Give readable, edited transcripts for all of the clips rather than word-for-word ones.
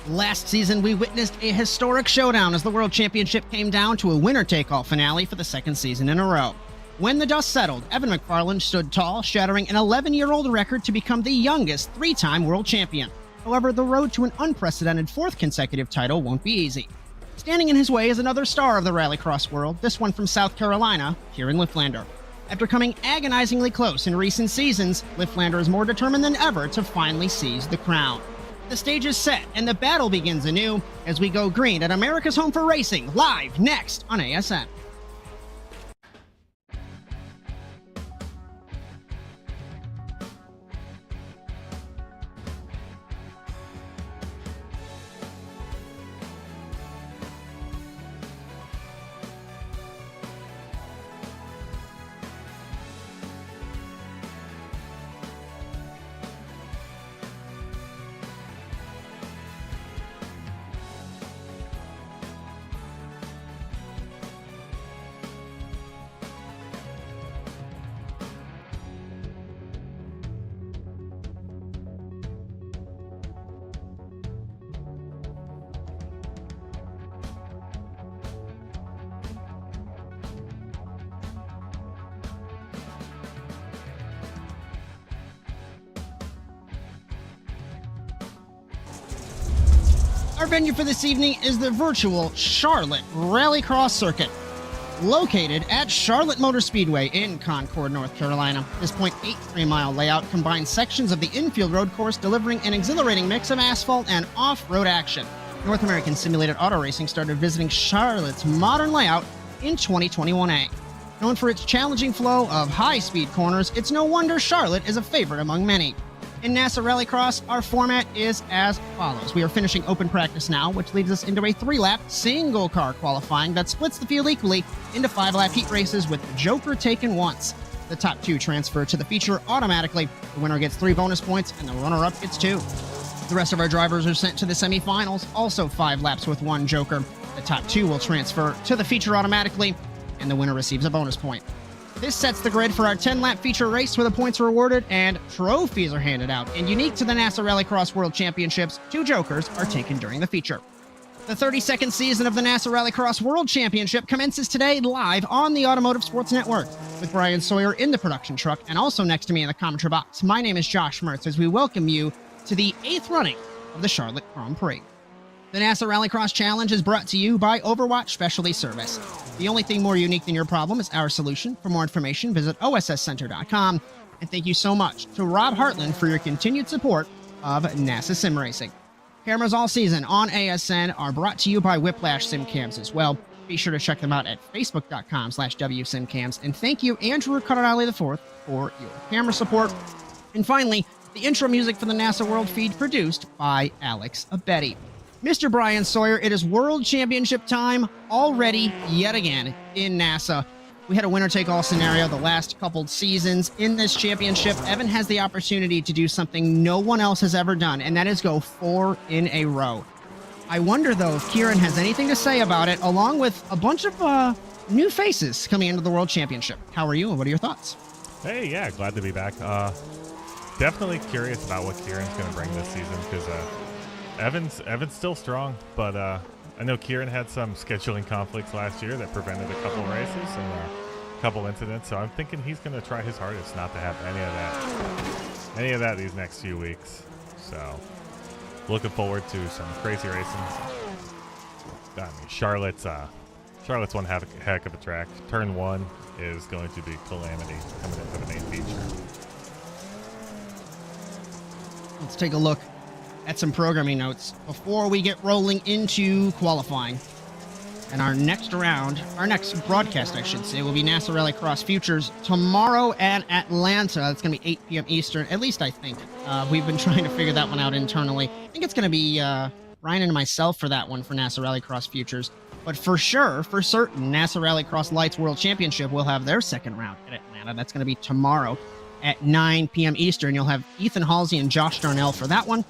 Last season, we witnessed a historic showdown as the World Championship came down to a winner-take-all finale for the second season in a row. When the dust settled, Evan McFarland stood tall, shattering an 11-year-old record to become the youngest three-time world champion. However, the road to an unprecedented fourth consecutive title won't be easy. Standing in his way is another star of the Rallycross world, this one from South Carolina, Kieran Lifflander. After coming agonizingly close in recent seasons, Lifflander is more determined than ever to finally seize the crown. The stage is set, and the battle begins anew as we go green at America's Home for Racing, live next on ASN. Our venue for this evening is the virtual Charlotte Rallycross Circuit, located at Charlotte Motor Speedway in Concord, North Carolina. This 0.83-mile layout combines sections of the infield road course, delivering an exhilarating mix of asphalt and off-road action. North American Simulated Auto Racing started visiting Charlotte's modern layout in 2021A. Known for its challenging flow of high-speed corners, it's no wonder Charlotte is a favorite among many. In NASA Rallycross, our format is as follows. We are finishing open practice now, which leads us into a 3-lap single-car qualifying that splits the field equally into 5-lap heat races with the Joker taken once. The top 2 transfer to the feature automatically. The winner gets 3 bonus points, and the runner-up gets 2. The rest of our drivers are sent to the semifinals, also 5 laps with 1 Joker. The top 2 will transfer to the feature automatically, and the winner receives a bonus point. This sets the grid for our 10-lap feature race where the points are awarded and trophies are handed out. And unique to the NASA Rallycross World Championships, 2 Jokers are taken during the feature. The 32nd season of the NASA Rallycross World Championship commences today live on the Automotive Sports Network with Bryan Sawyer in the production truck and also next to me in the commentary box. My name is Josh Mertz as we welcome you to the 8th running of the Charlotte Grand Prix. The NASA Rallycross Challenge is brought to you by Overwatch Specialty Service. The only thing more unique than your problem is our solution. For more information, visit osscenter.com. And thank you so much to Rob Hartland for your continued support of NASA Sim Racing. Cameras all season on ASN are brought to you by Whiplash SimCams as well. Be sure to check them out at facebook.com/WSimCams. And thank you, Andrew Cardinale IV, for your camera support. And finally, the intro music for the NASA World feed produced by Alex Abetti. Mr. Bryan Sawyer, it is World Championship time already yet again in NASA. We had a winner-take-all scenario the last couple seasons. In this championship, Evan has the opportunity to do something no one else has ever done, and that is go 4 in a row. I wonder, though, if Kieran has anything to say about it, along with a bunch of new faces coming into the World Championship. How are you, and what are your thoughts? Hey, yeah, glad to be back. Definitely curious about what Kieran's going to bring this season, because Evan's still strong, but I know Kieran had some scheduling conflicts last year that prevented a couple races and a couple incidents, so I'm thinking he's going to try his hardest not to have any of that these next few weeks. So looking forward to some crazy racing. I mean, Charlotte's one heck of a track. Turn 1 is going to be calamity coming into the main feature. Let's take a look at some programming notes before we get rolling into qualifying. And our next broadcast, I should say, will be NASA Rallycross Futures tomorrow at Atlanta. It's going to be 8 p.m. Eastern, at least I think. We've been trying to figure that one out internally. I think it's going to be Bryan and myself for that one for NASA Rallycross Futures. But for sure, for certain, NASA Rallycross Lights World Championship will have their second round at Atlanta. That's going to be tomorrow at 9 p.m. Eastern. You'll have Ethan Halsey and Josh Darnell for that one.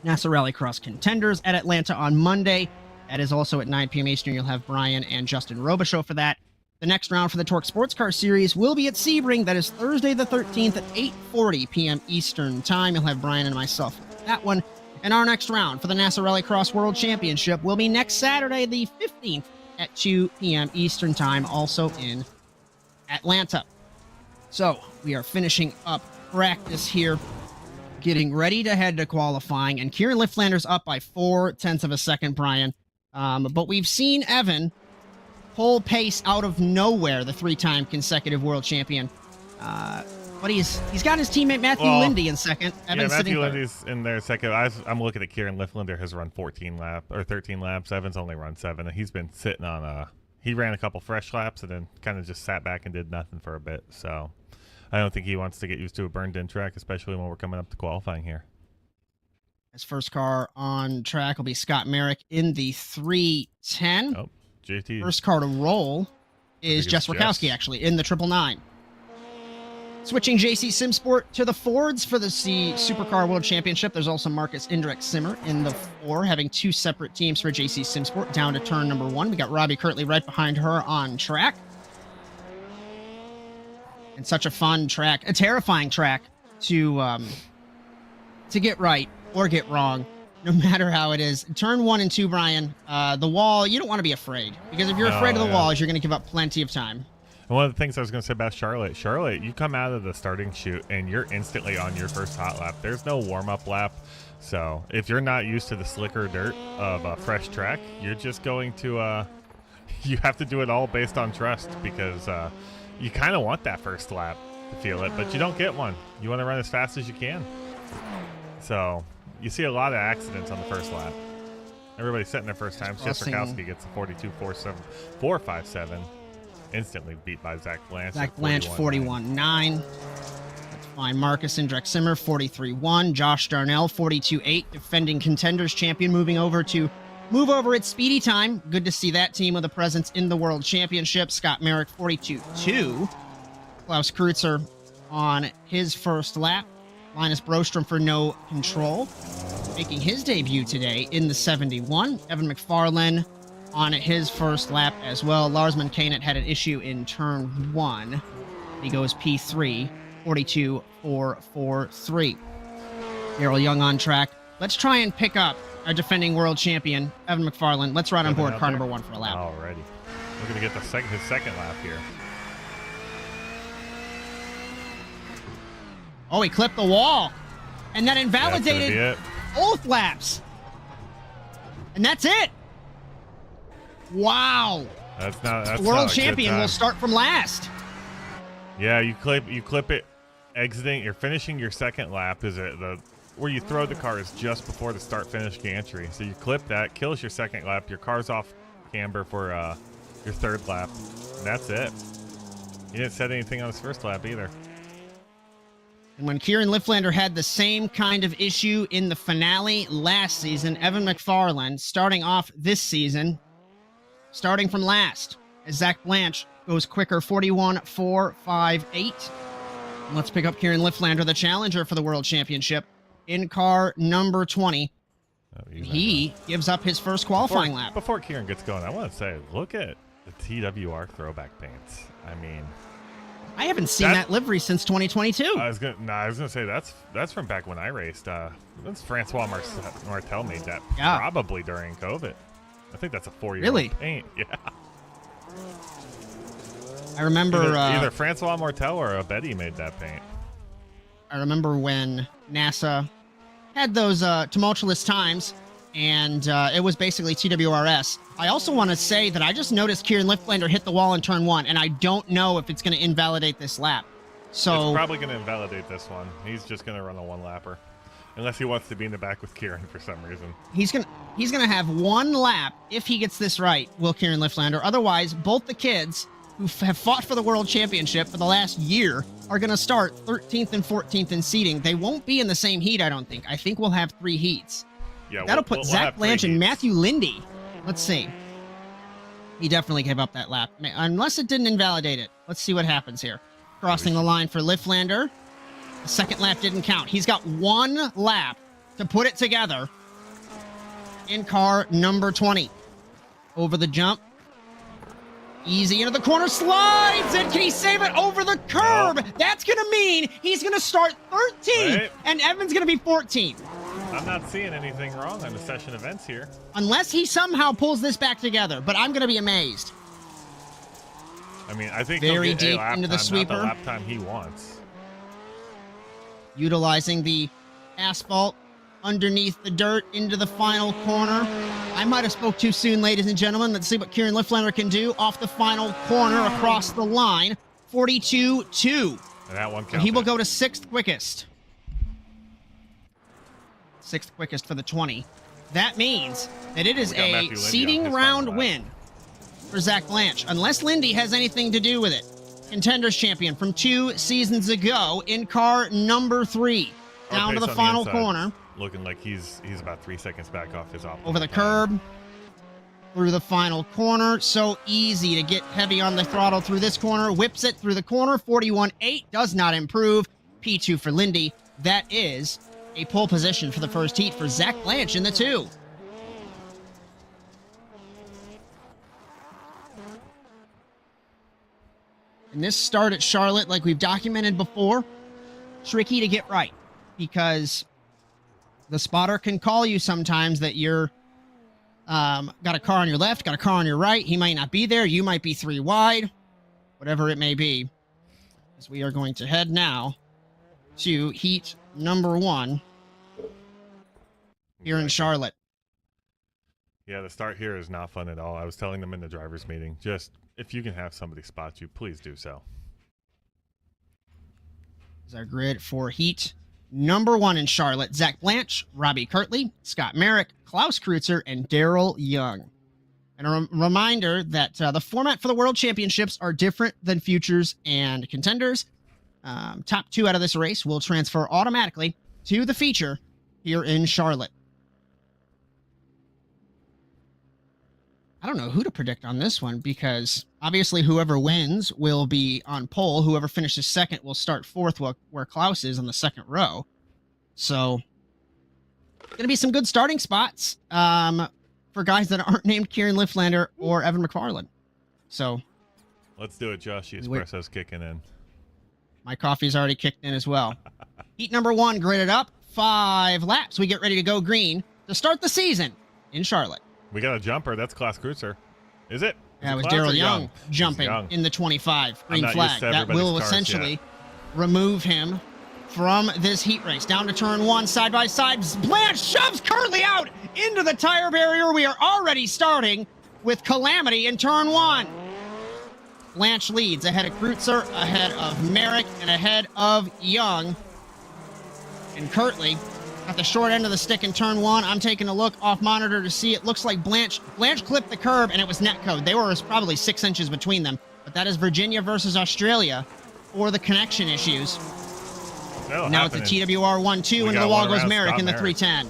NASA Rallycross Contenders at Atlanta on Monday. That is also at 9 p.m. Eastern. You'll have Bryan and Justin Robichaux for that. The next round for the Torque Sports Car Series will be at Sebring. That is Thursday the 13th at 8:40 p.m. Eastern Time. You'll have Bryan and myself for that one. And our next round for the NASA Rallycross World Championship will be next Saturday, the 15th at 2 p.m. Eastern Time, also in Atlanta. So we are finishing up practice here, getting ready to head to qualifying, and Kieran Lifflander's up by 0.4 of a second, Bryan. But we've seen Evan pull pace out of nowhere, the 3-time consecutive world champion. But he's got his teammate Matthew Lindy in second. Evan's Matthew sitting Lindy's in there second. I'm looking at Kieran Lifflander has run 13 laps. Evan's only run 7, and he's been sitting on he ran a couple fresh laps and then kind of just sat back and did nothing for a bit. So I don't think he wants to get used to a burned-in track, especially when we're coming up to qualifying here. His first car on track will be Scott Merrick in the 310. Oh, JT. First car to roll is Jess Rakowski, actually, in the 999. Switching JC Simsport to the Fords for the Supercar World Championship. There's also Marcus Indrek Simmer in the 4, having 2 separate teams for JC Simsport. Down to turn number 1. We got Robbie Kirtley right behind her on track. And such a fun track, a terrifying track to get right or get wrong, no matter how it is. Turn 1 and 2, Bryan, the wall, you don't want to be afraid, because if you're afraid of the walls, you're going to give up plenty of time. And one of the things I was going to say about Charlotte, you come out of the starting chute and you're instantly on your first hot lap. There's no warm-up lap. So if you're not used to the slicker dirt of a fresh track, you're just going to, you have to do it all based on trust, because you kind of want that first lap to feel it, but you don't get one. You want to run as fast as you can. So you see a lot of accidents on the first lap. Everybody's setting their first time. Jess Rakowski gets a 42.457. Instantly beat by Zach Blanche. Zach Blanche, 41.9. That's fine. Marcus Indrek Simmer, 43.1. Josh Darnell, 42.8. Defending contenders champion, move over at speedy time. Good to see that team with a presence in the World Championship. Scott Merrick, 42.2. Klaus Kreutzer on his first lap. Linus Brostrom for no control, making his debut today in the 71. Evan McFarlane on his first lap as well. Lars Munkanet had an issue in turn 1. He goes P3, 42.443. Daryl Young on track. Let's try and pick up our defending world champion, Evan McFarlane. Let's ride on board car number 1 for a lap. Alrighty. We're going to get his second lap here. Oh, he clipped the wall. And that invalidated both laps. And that's it. Wow. That's the world champion will start from last. Yeah, you clip it exiting. You're finishing your second lap. Is it where you throw the car is just before the start-finish gantry. So you clip that, kills your second lap. Your car's off camber for your third lap. And that's it. You didn't set anything on his first lap either. And when Kieran Lifflander had the same kind of issue in the finale last season, Evan McFarlane starting off this season, starting from last, as Zach Blanche goes quicker, 41.458. Let's pick up Kieran Lifflander, the challenger for the World Championship, in car number 20. He gives up his first qualifying lap. Before Kieran gets going, I want to say, look at the TWR throwback paints. I mean, I haven't seen that livery since 2022. I was gonna say that's from back when I raced. That's Francois Martel made that probably during COVID. I think that's a 4-year-old paint. Yeah. I remember either Francois Martel or Betty made that paint. I remember when NASA had those tumultuous times, and it was basically TWRS. I also want to say that I just noticed Kieran Lifflander hit the wall in turn 1, and I don't know if it's going to invalidate this lap. So it's probably going to invalidate this one. He's just going to run a one-lapper. Unless he wants to be in the back with Kieran for some reason. He's gonna have one lap if he gets this right, will Kieran Lifflander. Otherwise, both the kids who have fought for the World Championship for the last year are gonna start 13th and 14th in seeding. They won't be in the same heat, I don't think. I think we'll have 3 heats. Yeah, that'll put Zach Blanche and Matthew Lindy. Let's see. He definitely gave up that lap, unless it didn't invalidate it. Let's see what happens here. Crossing the line for Lifflander. The second lap didn't count. He's got 1 lap to put it together in car number 20. Over the jump. Easy into the corner. Slides it. Can he save it over the curb? That's going to mean he's going to start 13th, and Evan's going to be 14th. I'm not seeing anything wrong on the session events here. Unless he somehow pulls this back together, but I'm going to be amazed. I mean, I think very he'll get deep a lap into the time, sweeper. not the lap time he wants. Utilizing the asphalt underneath the dirt into the final corner. I might have spoke too soon, ladies and gentlemen. Let's see what Kieran Lifflander can do off the final corner across the line. 42-2. And that one counted. So he will go to 6th quickest. 6th quickest for the 20. That means that it is a seeding round win for Zach Blanche, unless Lindy has anything to do with it. Contenders champion from 2 seasons ago in car number 3. Down to the final corner. Looking like he's about 3 seconds back off his optimal Over the time. curb. Through the final corner. So easy to get heavy on the throttle through this corner. Whips it through the corner. 41.8 does not improve. P2 for Lindy. That is a pole position for the first heat for Zach Blanche in the 2. And this start at Charlotte, like we've documented before, tricky to get right because the spotter can call you sometimes that you're got a car on your left, got a car on your right. He might not be there. You might be 3 wide, whatever it may be. As we are going to head now to heat number 1 here in Charlotte. Yeah, the start here is not fun at all. I was telling them in the driver's meeting, just if you can have somebody spot you, please do so. Is our grid for heat number 1 in Charlotte. Zach Blanche, Robbie Kirtley, Scott Merrick, Klaus Kreutzer, and Daryl Young. And a reminder that the format for the World Championships are different than Futures and Contenders. Top 2 out of this race will transfer automatically to the feature here in Charlotte. I don't know who to predict on this one because obviously whoever wins will be on pole. Whoever finishes second will start 4th where Klaus is on the 2nd row. So, going to be some good starting spots for guys that aren't named Kieran Lifflander or Evan McFarland. So, let's do it, Josh. The espresso's kicking in. My coffee's already kicked in as well. Heat number 1 gridded up. 5 laps. We get ready to go green to start the season in Charlotte. We got a jumper. That's Klaus Kreutzer. Is it? Yeah, it was Daryl Young jumping in the 25. Green flag. That will essentially remove him from this heat race. Down to turn 1, side by side. Blanche shoves Kirtley out into the tire barrier. We are already starting with calamity in turn 1. Blanche leads ahead of Kreutzer, ahead of Merrick, and ahead of Young. And Kirtley at the short end of the stick in turn 1. I'm taking a look off monitor to see. It looks like Blanche clipped the curb, and it was netcode. There was probably 6 inches between them. But that is Virginia versus Australia for the connection issues. Now it's the TWR 1-2, into the wall goes Merrick in the 310.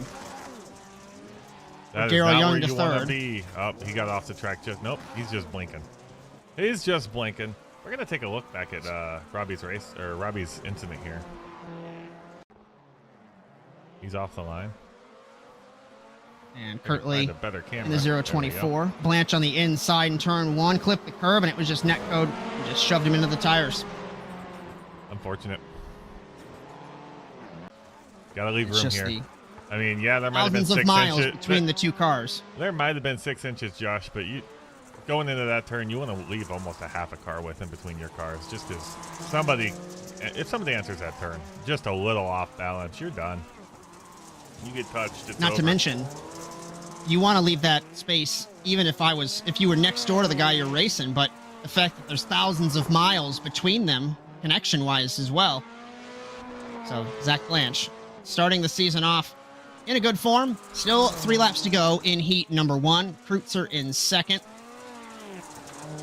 Daryl Young to 3rd. Oh, he got off the track. Nope, he's just blinking. He's just blinking. We're going to take a look back at Robbie's incident here. He's off the line. And Kirtley in the 024. Blanche on the inside in turn 1. Clipped the curb, and it was just netcode. Just shoved him into the tires. Unfortunate. Got to leave room here. I mean, yeah, there might have been 6 inches. Thousands of miles between the 2 cars. There might have been 6 inches, Josh, but going into that turn, you want to leave almost a half a car width in between your cars, just because if somebody answers that turn just a little off balance, you're done. You get touched. It's Not over. to mention, you want to leave that space, even if you were next door to the guy you're racing, but the fact that there's thousands of miles between them, connection-wise as well. So, Zach Blanche starting the season off in a good form. Still 3 laps to go in heat number 1. Kreutzer in 2nd.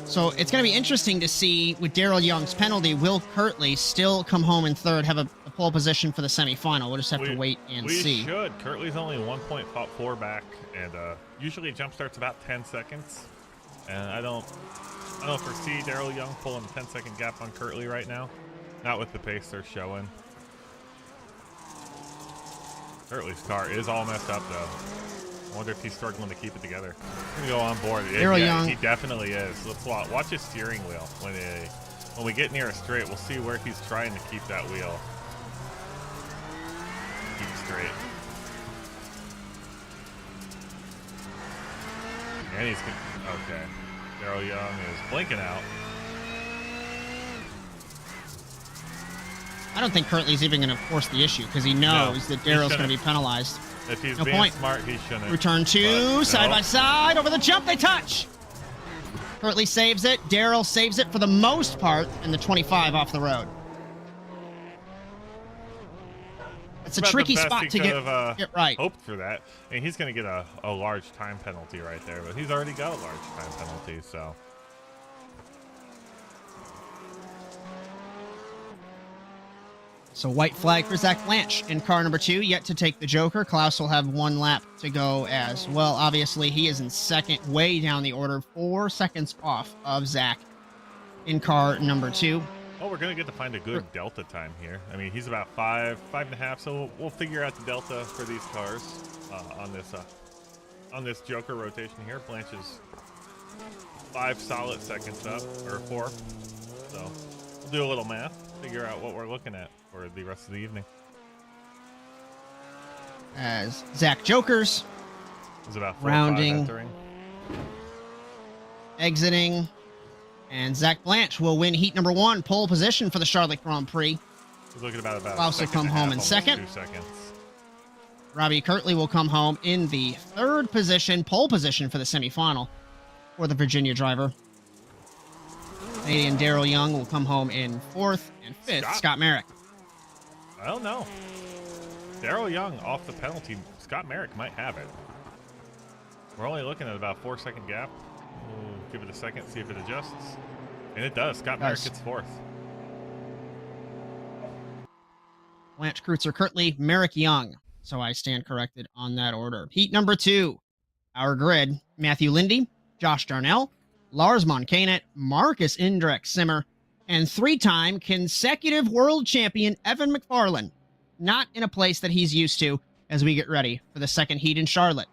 So it's going to be interesting to see with Daryl Young's penalty, will Kirtley still come home in 3rd, have a pole position for the semifinal? We'll just have to wait and see. We should. Kirtley's only 1.4 back, and usually jump starts about 10 seconds. And I don't foresee Daryl Young pulling a 10-second gap on Kirtley right now. Not with the pace they're showing. Kirtley's car is all messed up, though. I wonder if he's struggling to keep it together. He's going to go on board. Daryl Young. He definitely is. Let's watch his steering wheel. When we get near a straight, we'll see where he's trying to keep that wheel. Keep straight. And he's okay. Darryl Young is blinking out. I don't think Kirtley's even going to force the issue because he knows that Darryl's going to be penalized. If he's no being point. smart, he shouldn't. Return two, side by side, over the jump, they touch. Kirtley saves it. Darryl saves it for the most part, and the 25 off the road. It's a tricky spot to get right. Hoped for that. And he's going to get a large time penalty right there, but he's already got a large time penalty, so. So white flag for Zach Blanche in car number 2, yet to take the Joker. Klaus will have 1 lap to go as well. Obviously, he is in second, way down the order, 4 seconds off of Zach in car number 2. Well, we're going to get to find a good delta time here. I mean, he's about 5.5, so we'll figure out the delta for these cars on this Joker rotation here. Blanche is 5 solid seconds up, or 4. So we'll do a little math, figure out what we're looking at for the rest of the evening. As Zach Jokers is about 4 rounding, 5 entering, exiting, and Zach Blanche will win heat number 1, pole position for the Charlotte Grand Prix. We're looking about Klaus will come home in second. 2 seconds. Robbie Kirtley will come home in the 3rd position, pole position for the semifinal for the Virginia driver. Canadian Darryl Young will come home in 4th, and 5th, Scott Merrick. I don't know. Darryl Young off the penalty. Scott Merrick might have it. We're only looking at about 4-second gap. We'll give it a second, see if it adjusts. And it does. Scott Merrick gets 4th. Blanche, Kreutzer, Kirtley, Merrick, Young. So I stand corrected on that order. Heat number 2. Our grid: Matthew Lindy, Josh Darnell, Lars Moncanet, Marcus Indrek Simmer, and 3-time consecutive world champion Evan McFarlane. Not in a place that he's used to as we get ready for the second heat in Charlotte.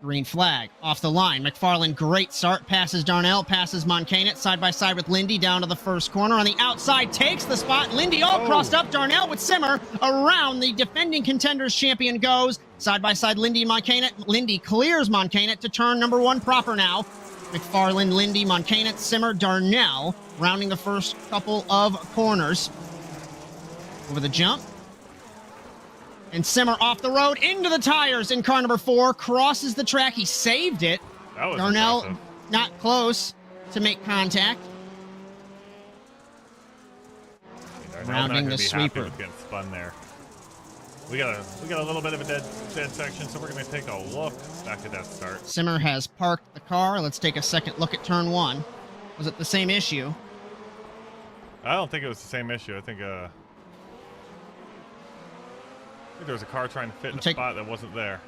Green flag off the line. McFarlane, great start. Passes Darnell, passes Moncanet side by side with Lindy down to the first corner. On the outside, takes the spot. Lindy all crossed up. Darnell with Simmer around the defending contenders champion goes. Side by side, Lindy, Moncanet. Lindy clears Moncanet to turn number 1 proper now. McFarlane, Lindy, Moncanet, Simmer, Darnell rounding the first couple of corners. Over the jump. And Simmer off the road into the tires in car number 4. Crosses the track. He saved it. That was Darnell impressive. Not close to make contact. Rounding the sweeper. Getting spun there. We got a little bit of a dead section, so we're going to take a look back at that start. Simmer has parked the car. Let's take a second look at turn 1. Was it the same issue? I don't think it was the same issue. I think there was a car trying to fit in a spot that wasn't there.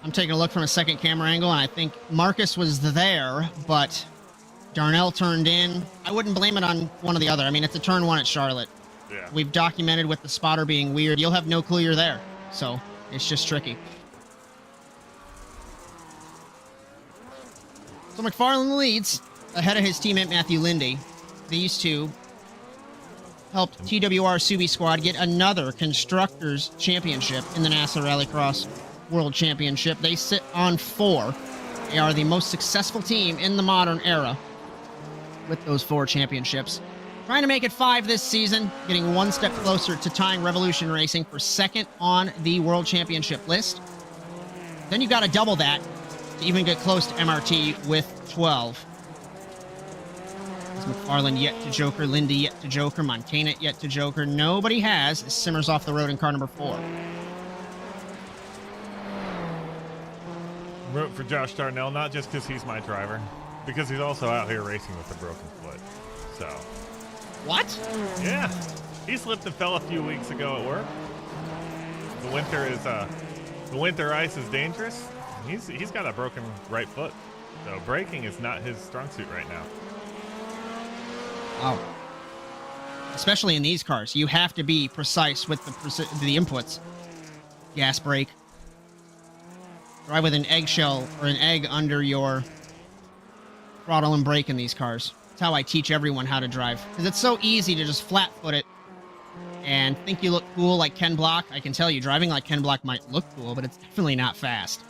I'm taking a look from a second camera angle, and I think Marcus was there, but Darnell turned in. I wouldn't blame it on one or the other. I mean, it's a turn 1 at Charlotte. Yeah. We've documented with the spotter being weird. You'll have no clue you're there. So it's just tricky. So McFarlane leads ahead of his teammate Matthew Lindy. These two helped TWR Subi Squad get another Constructors Championship in the NASA Rallycross World Championship. They sit on 4. They are the most successful team in the modern era with those 4 championships. Trying to make it 5 this season, getting 1 step closer to tying Revolution Racing for 2nd on the World Championship list. Then you've got to double that to even get close to MRT with 12. McFarlane yet to Joker, Lindy yet to Joker, Moncanet yet to Joker. Nobody has. Simmer's off the road in car number 4. Root for Josh Darnell, not just because he's my driver, because he's also out here racing with a broken foot. So. What? Yeah. He slipped and fell a few weeks ago at work. The winter ice is dangerous. He's got a broken right foot. So braking is not his strong suit right now. Wow. Especially in these cars, you have to be precise with the inputs. Gas brake. Drive with an eggshell or an egg under your throttle and brake in these cars. That's how I teach everyone how to drive. Because it's so easy to just flat foot it and think you look cool like Ken Block, I can tell you, driving like Ken Block might look cool, but it's definitely not fast.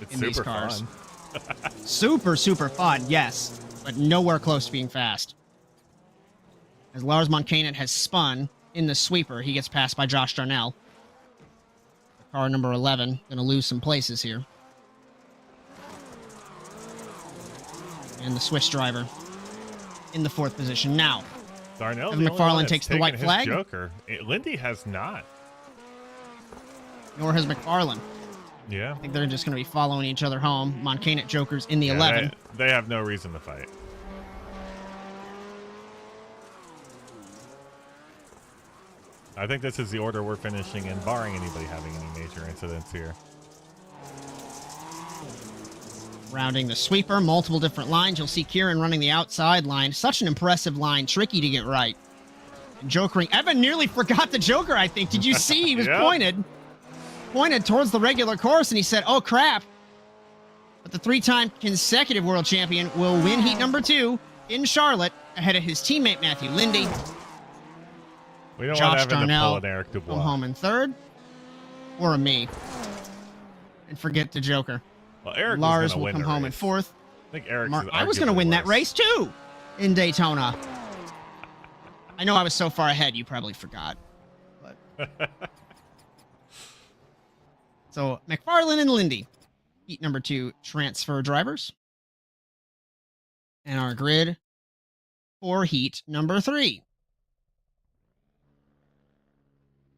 It's in super these cars. fun. Super, super fun, yes, but nowhere close to being fast. As Lars Monkanen has spun in the sweeper, he gets passed by Josh Darnell. Car number 11, going to lose some places here. And the Swiss driver in the 4th position now. Darnell, Evan McFarland takes the white flag. Joker. Lindy has not. Nor has McFarland. Yeah. I think they're just going to be following each other home. Monkanen Joker's in the 11. They have no reason to fight. I think this is the order we're finishing in, barring anybody having any major incidents here. Rounding the sweeper, multiple different lines. You'll see Kieran running the outside line. Such an impressive line, tricky to get right. And jokering. Evan nearly forgot the joker, I think. Did you see? He was pointed towards the regular course, and he said, oh, crap. But the 3-time consecutive world champion will win heat number 2 in Charlotte ahead of his teammate, Matthew Lindy. We don't Josh want Evan Darnell to pull an Eric Dubois. come home in 3rd. Or a me. And forget the joker. Well, Eric Lars will win come home in 4th. I think Eric's I was going to win that race too in Daytona. I know I was so far ahead, you probably forgot. But so McFarland and Lindy, heat number 2 transfer drivers. And our grid for heat number 3.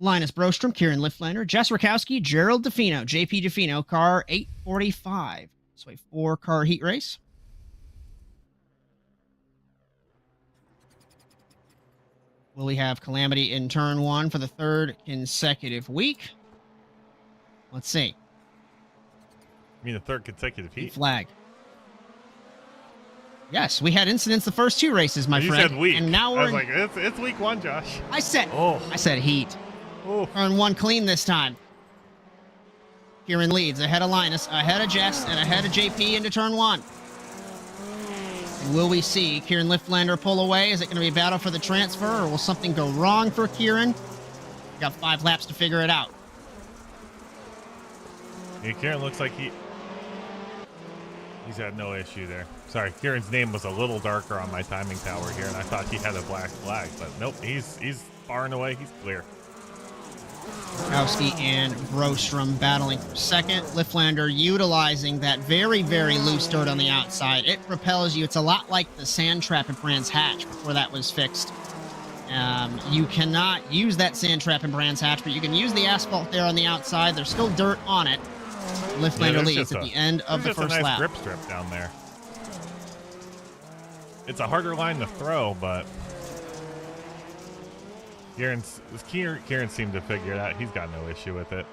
Linus Brostrom, Kieran Liftlander, Jess Rakowski, Gerald DeFino, JP DeFino, car 845. So a 4-car heat race. Will we have Calamity in turn 1 for the 3rd consecutive week? Let's see. I mean, the 3rd consecutive heat. Flag. Yes, we had incidents the first 2 races, my friend. You said week. And now we're like, it's week 1, Josh. I said heat. Oh. Turn 1 clean this time. Kieran leads ahead of Linus, ahead of Jess, and ahead of JP into turn 1. And will we see Kieran Liftlander pull away? Is it going to be a battle for the transfer, or will something go wrong for Kieran? Got 5 laps to figure it out. Yeah, Kieran looks like he's had no issue there. Sorry, Kieran's name was a little darker on my timing tower here, and I thought he had a black flag, but nope, he's far and away. He's clear. Kowski and Brostrom battling for 2nd. Liftlander utilizing that very, very loose dirt on the outside. It propels you. It's a lot like the sand trap at Brands Hatch before that was fixed. You cannot use that sand trap in Brands Hatch, but you can use the asphalt there on the outside. There's still dirt on it. Liftlander leads at the end of the first lap. Grip strip down there. It's a harder line to throw, but Kieran seemed to figure it out. He's got no issue with it.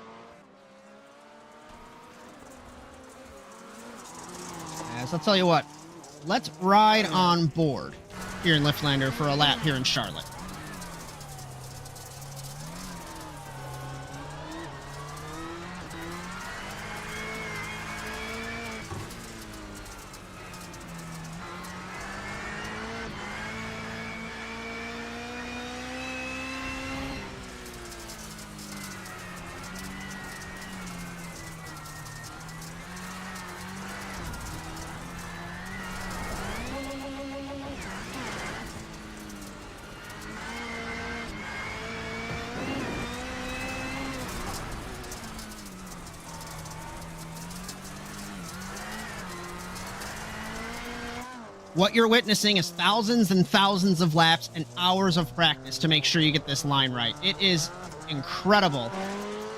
So I'll tell you what. Let's ride on board Kieran Liftlander for a lap here in Charlotte. What you're witnessing is thousands and thousands of laps and hours of practice to make sure you get this line right. It is incredible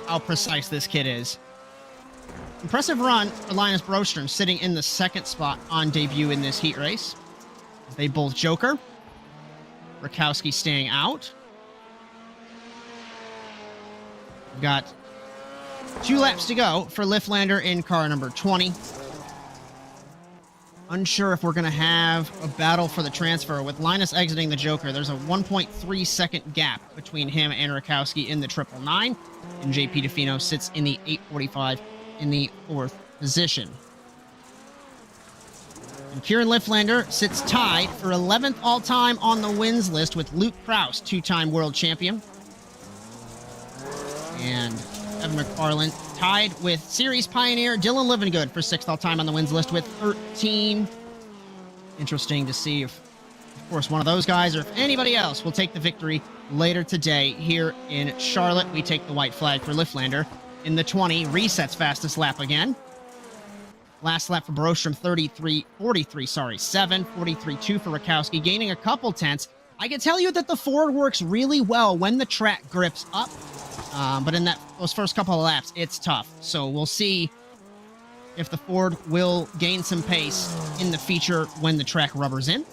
how precise this kid is. Impressive run for Linus Brostrom, sitting in the 2nd spot on debut in this heat race. They both joker. Rakowski staying out. We've got 2 laps to go for Liftlander in car number 20. Unsure if we're going to have a battle for the transfer. With Linus exiting the Joker, there's a 1.3 second gap between him and Rakowski in the 999, and JP DeFino sits in the 845 in the 4th position. And Kieran Liftlander sits tied for 11th all-time on the wins list with Luke Krause, 2-time world champion. And Evan McFarland tied with series pioneer Dylan Livingood for 6th all-time on the wins list with 13. Interesting to see if, of course, one of those guys or if anybody else will take the victory later today here in Charlotte. We take the white flag for Lifflander in the 20. Resets fastest lap again. Last lap for Brostrom, 7, 43.2 for Rakowski, gaining a couple tenths. I can tell you that the Ford works really well when the track grips up, but in those first couple of laps, it's tough. So we'll see if the Ford will gain some pace in the feature when the track rubbers in.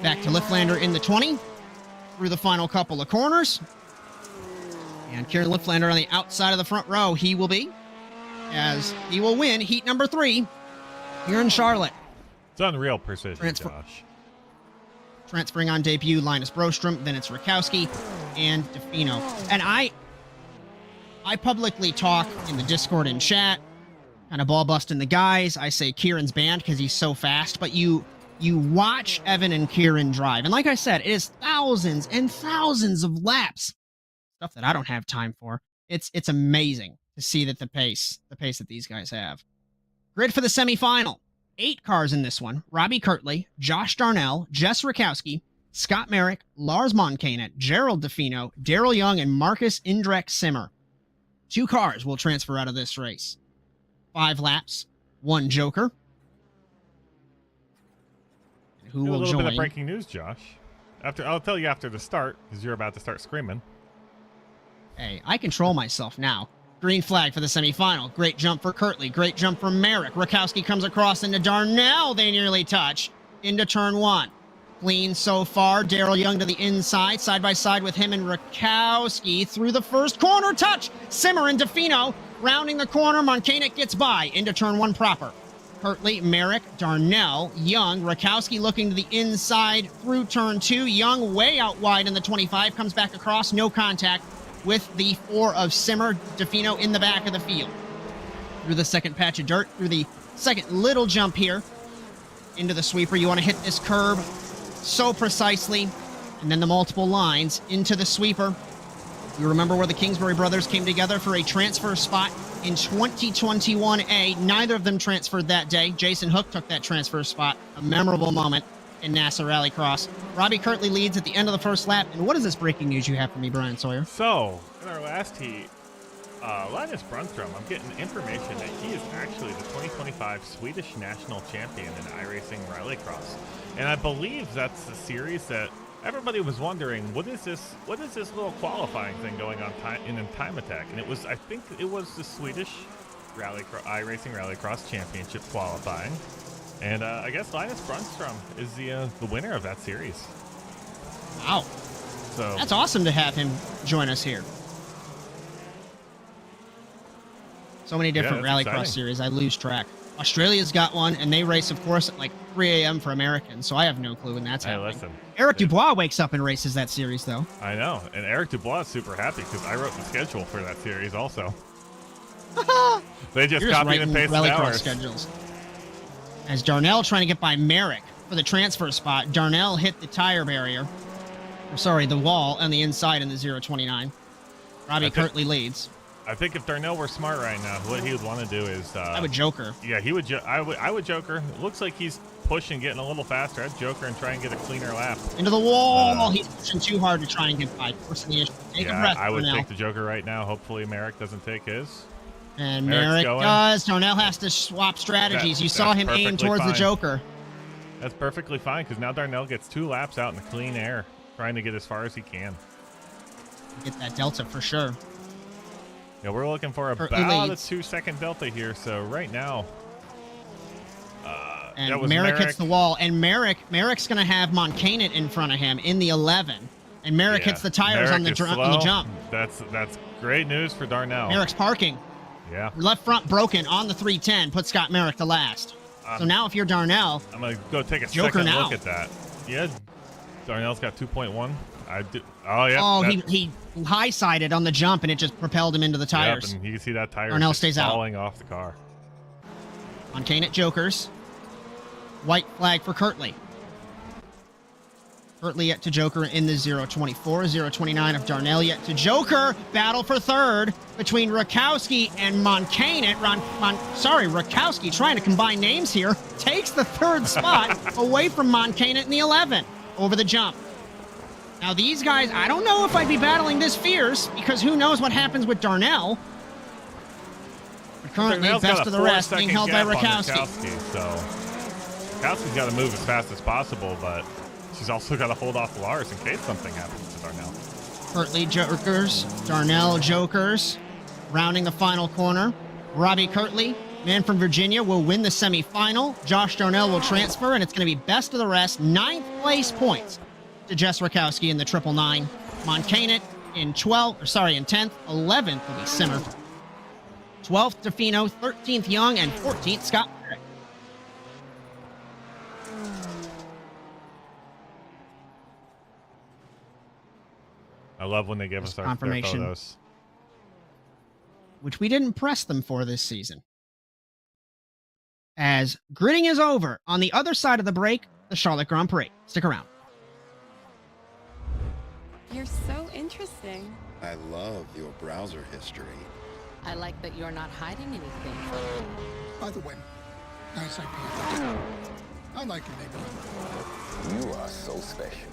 Back to Lifflander in the 20 through the final couple of corners. And Kieran Lifflander on the outside of the front row, he will be, as he will win heat number 3 here in Charlotte. It's unreal precision, Josh. Transferring on debut, Linus Brostrom, then it's Rakowski and DeFino. And I publicly talk in the Discord and chat, kind of ball busting the guys. I say Kieran's banned because he's so fast, but you watch Evan and Kieran drive. And like I said, it is thousands and thousands of laps. Stuff that I don't have time for. It's amazing to see that the pace that these guys have. Grid for the semifinal. 8 cars in this one. Robbie Kirtley, Josh Darnell, Jess Rakowski, Scott Merrick, Lars Monkanet, Gerald DeFino, Daryl Young, and Marcus Indrek Simmer. 2 cars will transfer out of this race. 5 laps, 1 joker. And who will join? A little bit of breaking news, Josh. I'll tell you after the start, because you're about to start screaming. Hey, I control myself now. Green flag for the semifinal. Great jump for Kirtley. Great jump from Merrick. Rakowski comes across into Darnell. They nearly touch into turn 1. Clean so far. Daryl Young to the inside. Side by side with him and Rakowski through the first corner. Touch. Simmer and DeFino rounding the corner. Monkanek gets by into turn 1 proper. Kirtley, Merrick, Darnell, Young. Rakowski looking to the inside through turn 2. Young way out wide in the 25. Comes back across. No contact with the 4 of Simmer, DeFino in the back of the field. Through the second patch of dirt, through the second little jump here, into the sweeper. You want to hit this curb so precisely, and then the multiple lines into the sweeper. You remember where the Kingsbury brothers came together for a transfer spot in 2021A. Neither of them transferred that day. Jason Hook took that transfer spot, a memorable moment in NASA Rallycross. Robbie Kirtley leads at the end of the first lap. And what is this breaking news you have for me, Bryan Sawyer? So, in our last heat, Linus Brunstrom, I'm getting information that he is actually the 2025 Swedish national champion in iRacing Rallycross. And I believe that's the series that everybody was wondering, what is this little qualifying thing going on in Time Attack? And I think it was the Swedish iRacing Rallycross Championship qualifying. And I guess Linus Brunstrom is the winner of that series. Wow. So that's awesome to have him join us here. So many different Rallycross series, I lose track. Australia's got one, and they race, of course, at like 3 a.m. for Americans, so I have no clue when that's happening. Listen. Eric Dubois wakes up and races that series, though. I know, and Eric Dubois is super happy because I wrote the schedule for that series also. They just copied and pasted ours. Schedules. As Darnell trying to get by Merrick for the transfer spot, Darnell hit the tire barrier. The wall on the inside in the 029. Robbie Kirtley leads. I think if Darnell were smart right now, what he would want to do is... I would joker. Yeah, he would. I would joker. It looks like he's pushing, getting a little faster. I'd joker and try and get a cleaner lap. Into the wall. He's pushing too hard to try and get by. Forcing the issue. Take a breath, I would Darnell. take the joker right now. Hopefully Merrick doesn't take his. And Merrick does. Darnell has to swap strategies. You saw him aim towards the joker. That's perfectly fine because now Darnell gets 2 laps out in the clean air, trying to get as far as he can. Get that delta for sure. Yeah, we're looking for about a 2-second delta here. So right now, and Merrick hits the wall, and Merrick's going to have Monkanet in front of him in the 11, and Merrick hits the tires on the jump. That's great news for Darnell. Merrick's parking. Yeah. Left front broken on the 310. Put Scott Merrick to last. So now if you're Darnell, I'm going to go take a joker second now. look at that. Yeah, Darnell's got 2.1. I do. Oh, yeah. Oh, he high-sided on the jump, and it just propelled him into the tires. Yep, and you can see that tire stays falling off the car. Monkanet jokers. White flag for Kirtley. Kirtley yet to Joker in the 024. 029 of Darnell yet to Joker. Battle for third between Rakowski and Monkanen. Rakowski trying to combine names here. Takes the third spot away from Monkanen in the 11. Over the jump. Now these guys, I don't know if I'd be battling this fierce because who knows what happens with Darnell. But currently, Darnell's best got a of the rest being held by gap on Rakowski. So Rakowski's got to move as fast as possible, but she's also got to hold off Lars in case something happens to Darnell. Kirtley Jokers, Darnell Jokers, rounding the final corner. Robbie Kirtley, man from Virginia, will win the semifinal. Josh Darnell will transfer, and it's going to be best of the rest. 9th place points to Jess Rakowski in the 999. Monkanen in 10th. 11th will be Simmer. 12th Defino, 13th Young, and 14th Scott. I love when they give us our confirmation photos, which we didn't press them for this season. As gridding is over, on the other side of the break, the Charlotte Grand Prix. Stick around. You're so interesting. I love your browser history. I like that you're not hiding anything from me. By the way, nice IP. I like your neighborhood. You are so special.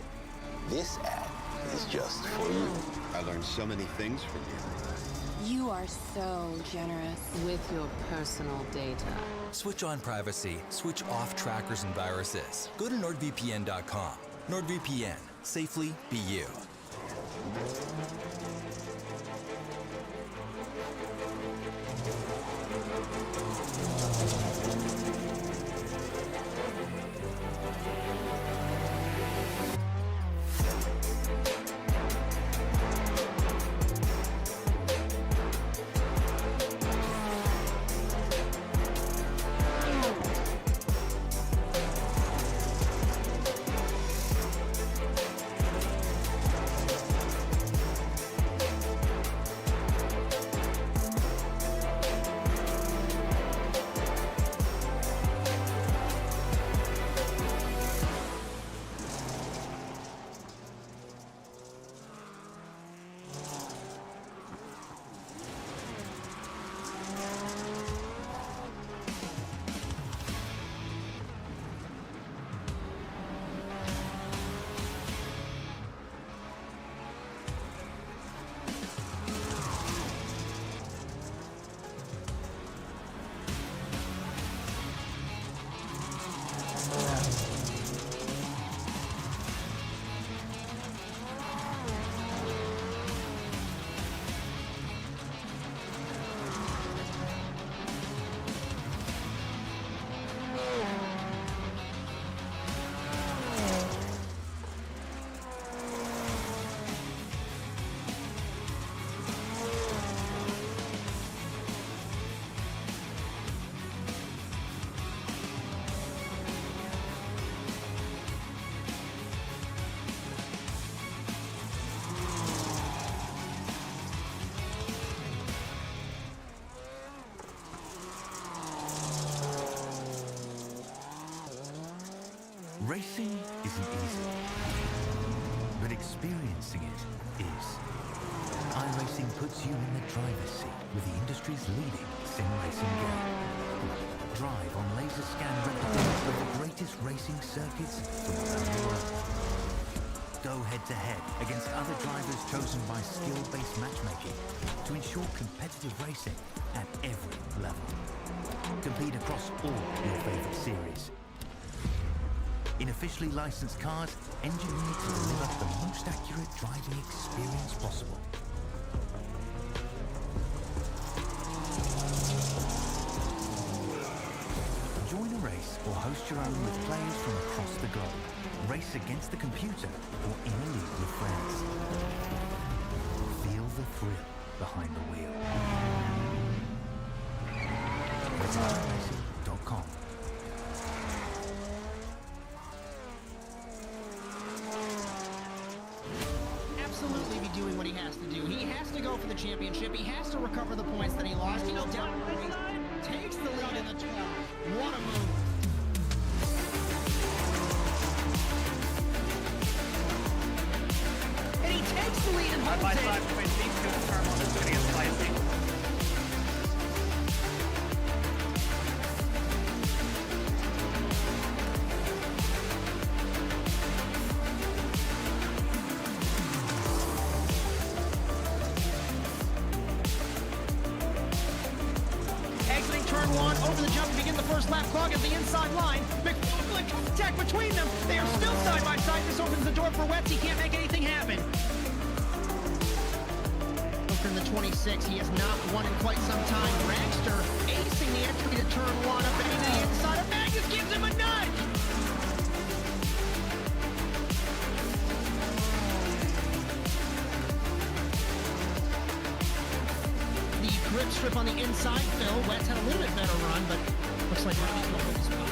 This ad is just for you. I learned so many things from you. You are so generous. With your personal data. Switch on privacy, switch off trackers and viruses. Go to nordvpn.com. NordVPN. Safely be you. Racing isn't easy, but experiencing it is. iRacing puts you in the driver's seat with the industry's leading sim racing game. Drive on laser scan replicas of the greatest racing circuits from around the world. Go head-to-head against other drivers chosen by skill-based matchmaking to ensure competitive racing at every level. Compete across all your favorite series. In officially licensed cars, engineered to deliver the most accurate driving experience possible. Join a race or host your own with players from across the globe. Race against the computer or in a league with friends. Feel the thrill behind the wheel. RacingRacing.com. Absolutely be doing what he has to do. He has to go for the championship. He has to recover the points that he lost. You know, down takes the lead in the 12. What a move. Side by side between these two in turn one. It's going to get spicy. Exiting turn one, over the jump to begin the first lap clog at the inside line. McFarlane contact between them. They are still side by side. This opens the door for Wetz. He can't make anything happen. From the 26, he has not won in quite some time. Dragster acing the entry to turn one, up and to the inside of Magnus gives him a nudge. The grip strip on the inside, Phil. Wetz had a little bit better run, but looks like Rally's going to hold his spot.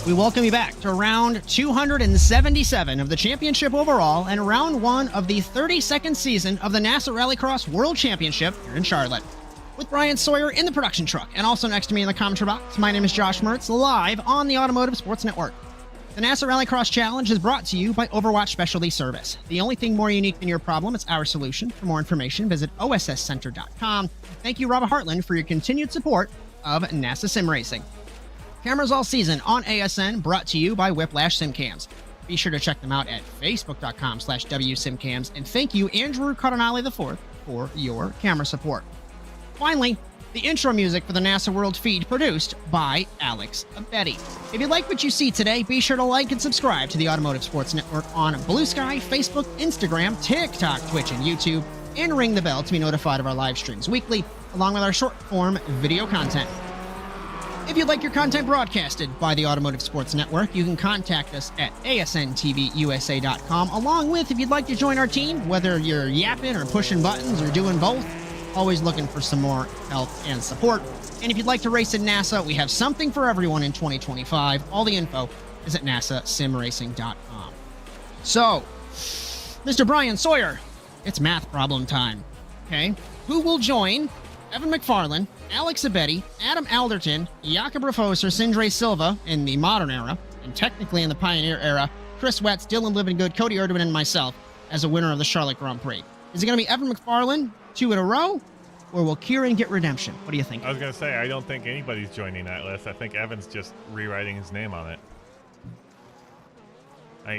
We welcome you back to round 277 of the championship overall and round one of the 32nd season of the NASA Rallycross World Championship here in Charlotte. With Bryan Sawyer in the production truck and also next to me in the commentary box, my name is Josh Mertz, live on the Automotive Sports Network. The NASA Rallycross Challenge is brought to you by Overwatch Specialty Service. The only thing more unique than your problem is our solution. For more information, visit osscenter.com. Thank you, Rob Hartland, for your continued support of NASA Sim Racing. Cameras all season on ASN, brought to you by Whiplash SimCams. Be sure to check them out at facebook.com/WSimCams. And thank you, Andrew Cardinale IV, for your camera support. Finally, the intro music for the NASA World feed produced by Alex Abetty. If you like what you see today, be sure to like and subscribe to the Automotive Sports Network on Blue Sky, Facebook, Instagram, TikTok, Twitch, and YouTube, and ring the bell to be notified of our live streams weekly, along with our short-form video content. If you'd like your content broadcasted by the Automotive Sports Network, you can contact us at asnTVUSA.com, along with if you'd like to join our team, whether you're yapping or pushing buttons or doing both, always looking for some more help and support. And if you'd like to race in NASA, we have something for everyone in 2025. All the info is at nasasimracing.com. So, Mr. Bryan Sawyer, it's math problem time. Okay? Who will join Evan McFarlane, Alex Abetty, Adam Alderton, Jakob Rafoser, Sindre Silva in the modern era, and technically in the Pioneer era, Chris Wetz, Dylan Livingood, Cody Erdwin, and myself as a winner of the Charlotte Grand Prix. Is it going to be Evan McFarlane 2 in a row, or will Kieran get redemption? What do you think? I was going to say, I don't think anybody's joining that list. I think Evan's just rewriting his name on it.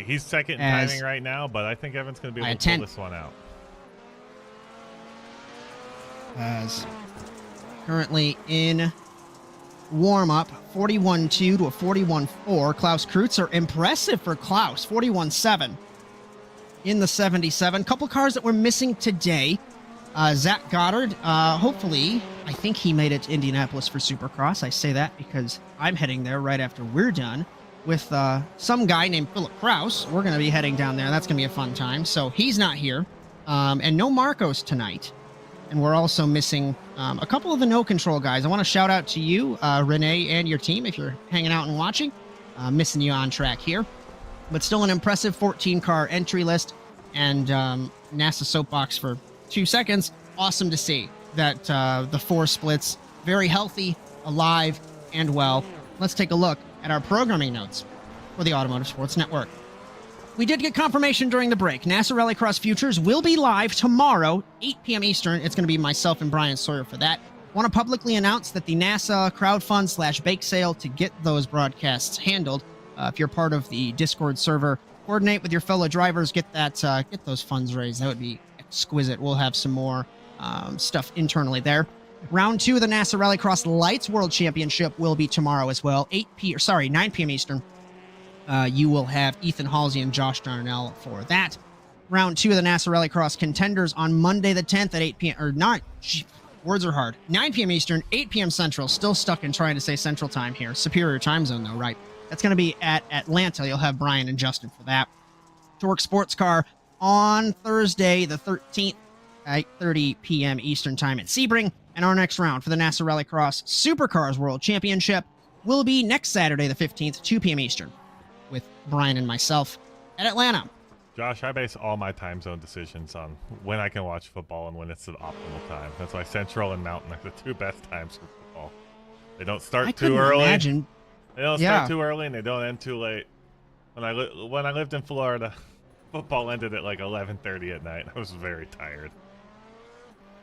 He's second in timing right now, but I think Evan's going to be able to pull this one out. As currently in warm-up, 41.2 to a 41.4. Klaus Kreutzer, impressive for Klaus, 41.7 in the 77. Couple cars that we're missing today. Zach Goddard, hopefully, I think he made it to Indianapolis for Supercross. I say that because I'm heading there right after we're done with some guy named Philip Kraus. We're going to be heading down there. That's going to be a fun time. So he's not here. And no Marcos tonight. And we're also missing a couple of the no-control guys. I want to shout out to you, Renee, and your team if you're hanging out and watching. Missing you on track here. But still an impressive 14-car entry list. And NASA Soapbox for 2 seconds. Awesome to see that the 4 splits, very healthy, alive, and well. Let's take a look at our programming notes for the Automotive Sports Network. We did get confirmation during the break. NASA Rallycross Futures will be live tomorrow, 8 p.m. Eastern. It's going to be myself and Bryan Sawyer for that. Want to publicly announce that the NASA crowdfund/bake sale to get those broadcasts handled. If you're part of the Discord server, coordinate with your fellow drivers, get those funds raised. That would be exquisite. We'll have some more stuff internally there. Round 2 of the NASA Rallycross Lights World Championship will be tomorrow as well, 9 p.m. Eastern. You will have Ethan Halsey and Josh Darnell for that. Round 2 of the NASA Rallycross Contenders on Monday the 10th at 8 p.m. Or not. Words are hard. 9 p.m. Eastern, 8 p.m. Central. Still stuck in trying to say Central Time here. Superior time zone, though, right? That's going to be at Atlanta. You'll have Bryan and Justin for that. Torque Sports Car on Thursday the 13th at 8:30 p.m. Eastern Time at Sebring. And our next round for the NASA Rallycross Supercars World Championship will be next Saturday the 15th, 2 p.m. Eastern, with Bryan and myself at Atlanta. Josh, I base all my time zone decisions on when I can watch football and when it's the optimal time. That's why Central and Mountain are the 2 best times for football. They don't start I too couldn't early. imagine. They don't Yeah. start too early, and they don't end too late. When I lived in Florida, football ended at like 11:30 at night. I was very tired.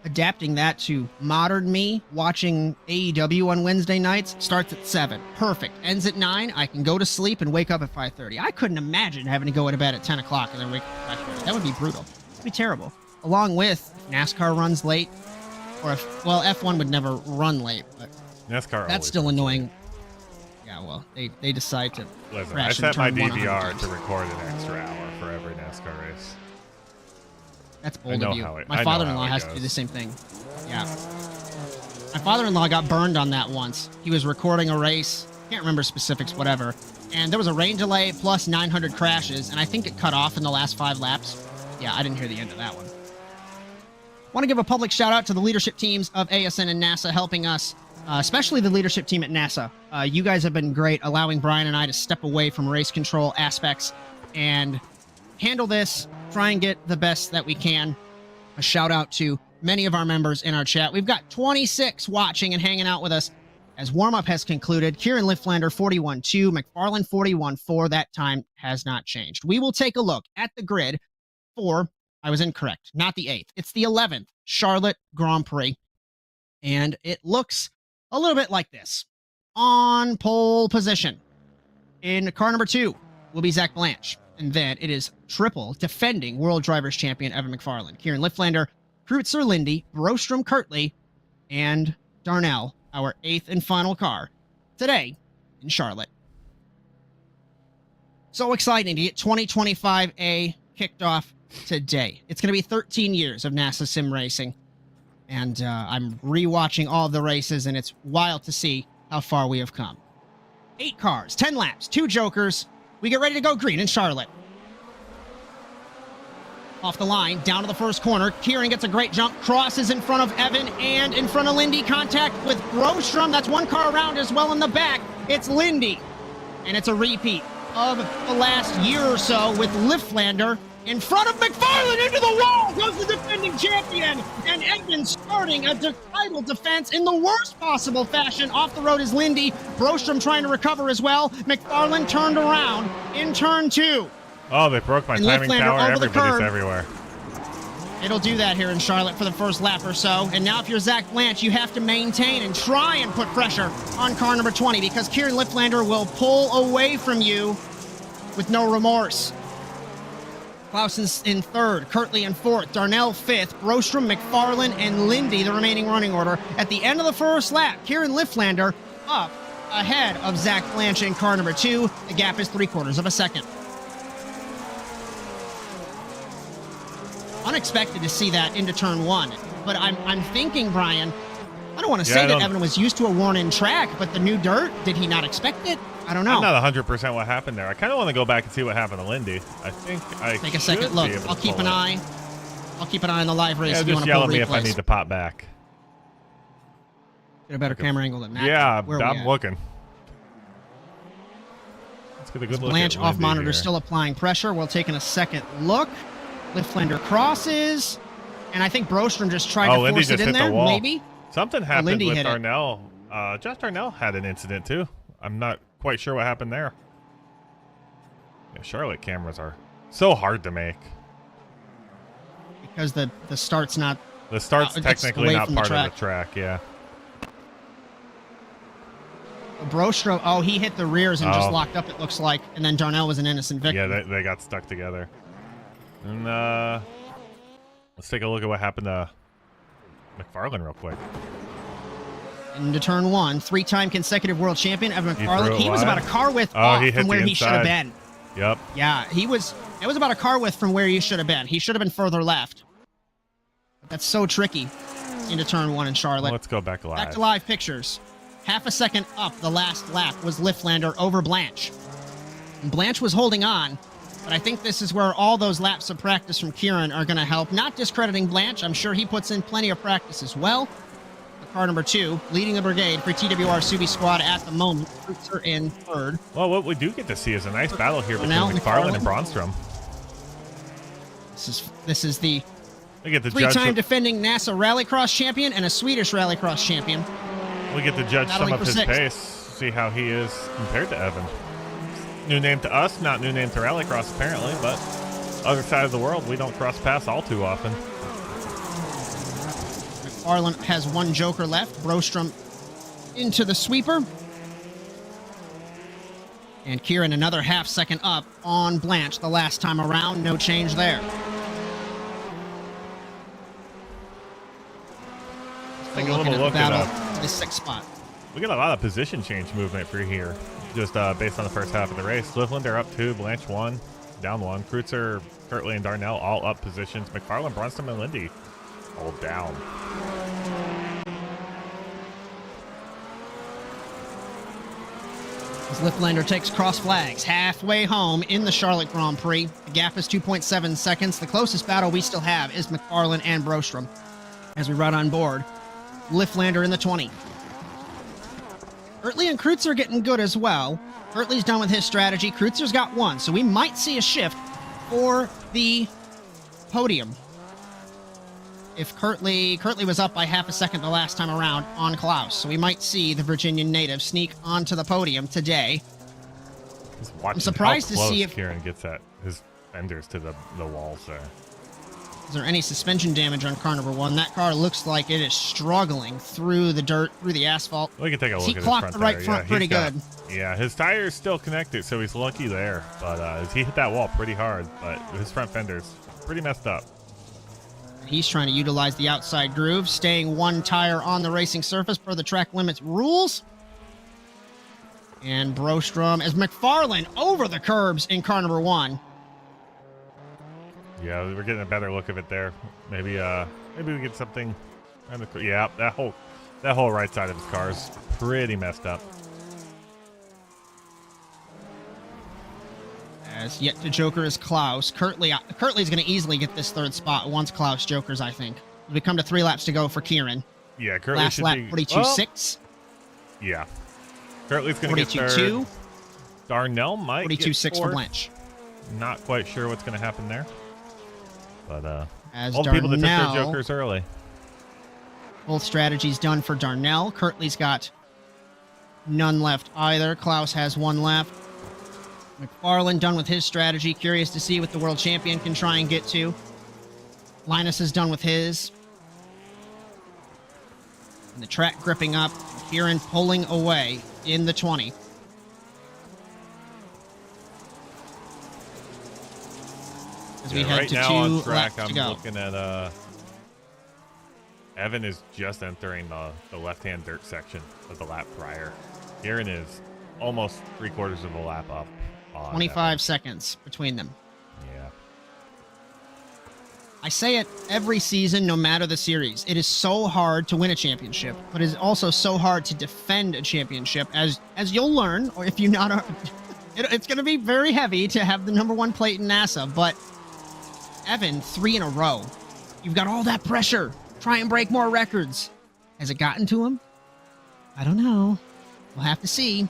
Adapting that to modern me, watching AEW on Wednesday nights, starts at 7. Perfect. Ends at 9. I can go to sleep and wake up at 5:30. I couldn't imagine having to go to bed at 10 o'clock and then wake up at 5:30. That would be brutal. It would be terrible. Along with NASCAR runs late, or if, well, F1 would never run late, but NASCAR. that's still annoying. Yeah, well, they decide to Listen, I crash set into my turn 100 DVR times. to record an extra hour for every NASCAR race. That's I bold know of you. how it- I My know father-in-law how it has to goes. do the same thing. Yeah. My father-in-law got burned on that once. He was recording a race. Can't remember specifics, whatever. And there was a rain delay plus 900 crashes, and I think it cut off in the last 5 laps. Yeah, I didn't hear the end of that one. Want to give a public shout out to the leadership teams of ASN and NASA helping us, especially the leadership team at NASA. You guys have been great, allowing Bryan and I to step away from race control aspects and handle this, try and get the best that we can. A shout out to many of our members in our chat. We've got 26 watching and hanging out with us as warm-up has concluded. Kieran Lifflander 41-2, McFarland 41-4. That time has not changed. We will take a look at the grid for, I was incorrect, not the 8th. It's the 11th Charlotte Grand Prix. And it looks a little bit like this. On pole position in car number 2 will be Zach Blanche. And then it is triple defending World Drivers Champion Evan McFarland, Kieran Lifflander, Kreutzer Lindy, Brostrom Kirtley, and Darnell, our 8th and final car today in Charlotte. So exciting to get 2025A kicked off today. It's going to be 13 years of NASA sim racing, and I'm rewatching all of the races, and it's wild to see how far we have come. 8 cars, 10 laps, 2 jokers. We get ready to go green in Charlotte. Off the line, down to the first corner. Kieran gets a great jump, crosses in front of Evan and in front of Lindy. Contact with Brostrom. That's one car around as well in the back. It's Lindy. And it's a repeat of the last year or so with Lifflander in front of McFarland into the wall. Goes the defending champion. And Evan starting a title defense in the worst possible fashion. Off the road is Lindy. Brostrom trying to recover as well. McFarland turned around in turn 2. Oh, they broke my And timing Lifflander tower. over the Everybody's curb. everywhere. It'll do that here in Charlotte for the first lap or so. And now if you're Zach Blanche, you have to maintain and try and put pressure on car number 20 because Kieran Lifflander will pull away from you with no remorse. Clausen's in 3rd, Kirtley in 4th, Darnell 5th, Brostrom, McFarland, and Lindy the remaining running order. At the end of the first lap, Kieran Lifflander up ahead of Zach Blanche in car number 2. The gap is 3/4 of a second. Unexpected to see that into turn 1, but I'm thinking, Bryan, I don't want to say that Evan was used to a worn-in track, but the new dirt, did he not expect it? I don't know. I'm not 100% what happened there. I kind of want to go back and see what happened to Lindy. I think I take a second look. I'll keep an eye. I'll keep an eye on the live race. Yeah, if you just want to yell pull at me if I replays. need to pop back. Get a better camera angle than that. Yeah, Where are we I'm at? looking. Let's get a good look Blanche at off Lindy monitor, here. still applying pressure. We're taking a second look. Lifflander crosses, and I think Brostrom just tried to Lindy force it just in hit there. the wall. Maybe Something happened Lindy with hit it. Darnell. Josh Darnell had an incident too. I'm not quite sure what happened there. Yeah, Charlotte cameras are so hard to make. because the start's not. The start's it's technically away not from the part track. of the track. Yeah. Brostrom, oh, he hit the rears and just Oh. locked up, it looks like. And then Darnell was an innocent victim. Yeah, they got stuck together. And let's take a look at what happened to McFarland real quick. Into turn 1, 3-time consecutive world champion Evan He McFarland. threw it He was wide. about a car width Oh, off he hit from where the he should have inside. been. Yep. Yeah, it was about a car width from where he should have been. He should have been further left. That's so tricky into turn 1 in Charlotte. Well, let's go back live. Back to live pictures. Half a second up the last lap was Lifflander over Blanche. And Blanche was holding on, but I think this is where all those laps of practice from Kieran are going to help. Not discrediting Blanche. I'm sure he puts in plenty of practice as well. Car number 2, leading the brigade for TWR Subi Squad at the moment. Kreutzer in 3rd. Well, what we do get to see is a nice battle here between Now McFarland and Brostrom. This is the We get to judge. 3-time defending NASA Rallycross champion and a Swedish Rallycross champion. We get to judge some battling of for his sixth. pace, see how he is compared to Evan. New name to us, not new name to Rallycross apparently, but other side of the world, we don't cross paths all too often. McFarland has one joker left. Brostrom into the sweeper. And Kieran another half second up on Blanche the last time around. No change there. Take a Looking little at look the at battle for the sixth spot. we got a lot of position change movement through here, just based on the first half of the race. Livelander up 2, Blanche 1, down 1. Kreutzer, Kirtley, and Darnell all up positions. McFarland, Brunstrom, and Lindy all down. As Liftlander takes cross flags halfway home in the Charlotte Grand Prix. The gap is 2.7 seconds. The closest battle we still have is McFarland and Brostrom. As we ride on board, Liftlander in the 20. Kirtley and Kreutzer are getting good as well. Kirtley's done with his strategy. Kreutzer's got 1, so we might see a shift for the podium. If Kirtley was up by half a second the last time around on Klaus, so we might see the Virginian native sneak onto the podium today. I'm surprised to see if Kieran gets his fenders to the walls there. Is there any suspension damage on car number 1? That car looks like it is struggling through the dirt, through the asphalt. We can take a look at his clocked front the right tire. front pretty good. Yeah, his tire is still connected, so he's lucky there. But he hit that wall pretty hard, but his front fender's pretty messed up. He's trying to utilize the outside groove, staying 1 tire on the racing surface per the track limits rules. And Brostrom as McFarland over the curbs in car number 1. Yeah, we're getting a better look of it there. Maybe we get something. Yeah, that whole right side of his car is pretty messed up. As yet to joker is Klaus. Kirtley's going to easily get this 3rd spot once Klaus jokers, I think. We come to 3 laps to go for Kieran. Yeah, Kirtley last should lap, be 42.6. Yeah, Kirtley's going to get 42.2. Darnell might 42.6 for Blanche. Not quite sure what's going to happen there. But as all the people that took Darnell, their jokers early. Both strategies done for Darnell. Kirtley's got none left either. Klaus has 1 left. McFarland done with his strategy. Curious to see what the world champion can try and get to. Linus is done with his. And the track gripping up. Kieran pulling away in the 20. As we head right to now 2 on track, laps to I'm go. looking at Evan is just entering the left-hand dirt section of the lap prior. Kieran is almost 3/4 of a lap up. 25 seconds between them. Yeah. I say it every season, no matter the series. It is so hard to win a championship, but it is also so hard to defend a championship, as you'll learn, or if you're not, it's going to be very heavy to have the #1 plate in NASA. But Evan, 3 in a row. You've got all that pressure. Try and break more records. Has it gotten to him? I don't know. We'll have to see.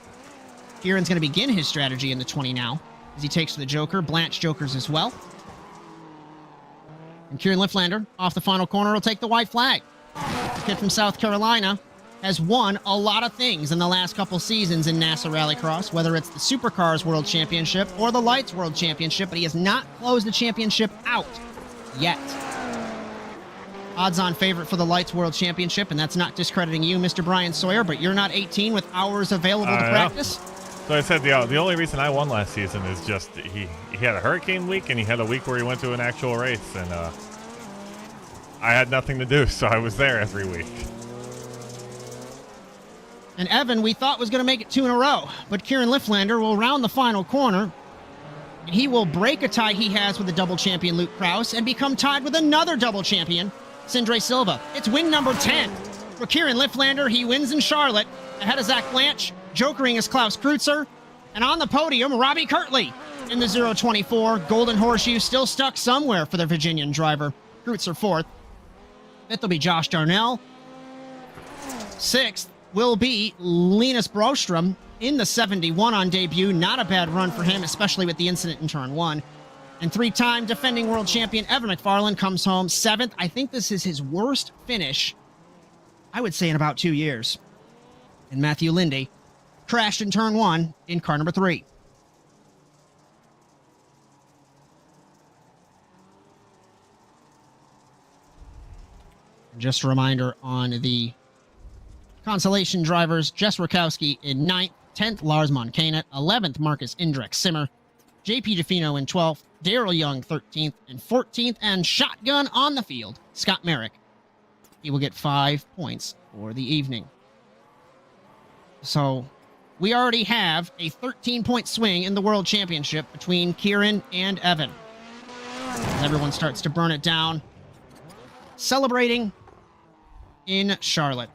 Kieran's going to begin his strategy in the 20 now, as he takes to the joker. Blanche jokers as well. And Kieran Liftlander, off the final corner, will take the white flag. The kid from South Carolina has won a lot of things in the last couple seasons in NASA Rallycross, whether it's the Supercars World Championship or the Lights World Championship, but he has not closed the championship out yet. Odds-on favorite for the Lights World Championship, and that's not discrediting you, Mr. Bryan Sawyer, but you're not 18 with hours available to practice. So I said the only reason I won last season is just he had a hurricane week and he had a week where he went to an actual race, and I had nothing to do, so I was there every week. And Evan, we thought was going to make it 2 in a row, but Kieran Liftlander will round the final corner, and he will break a tie he has with the double champion Luke Krause and become tied with another double champion, Sindre Silva. It's win number 10 for Kieran Liftlander. He wins in Charlotte ahead of Zach Blanche. Jokering is Klaus Kreutzer. And on the podium, Robbie Kirtley in the 024. Golden Horseshoe still stuck somewhere for the Virginian driver. Kreutzer 4th. 5th will be Josh Darnell. 6th will be Linus Brostrom in the 71 on debut. Not a bad run for him, especially with the incident in turn 1. And 3-time defending world champion Evan McFarland comes home 7th. I think this is his worst finish, I would say, in about 2 years. and Matthew Lindy crashed in turn 1 in car number 3. Just a reminder on the consolation drivers: Jess Rakowski in 9th, 10th Lars Moncanet, 11th Marcus Indrek Simmer, JP DeFino in 12th, Daryl Young 13th and 14th, and shotgun on the field, Scott Merrick. He will get 5 points for the evening. So we already have a 13-point swing in the World Championship between Kieran and Evan. As everyone starts to burn it down, celebrating in Charlotte.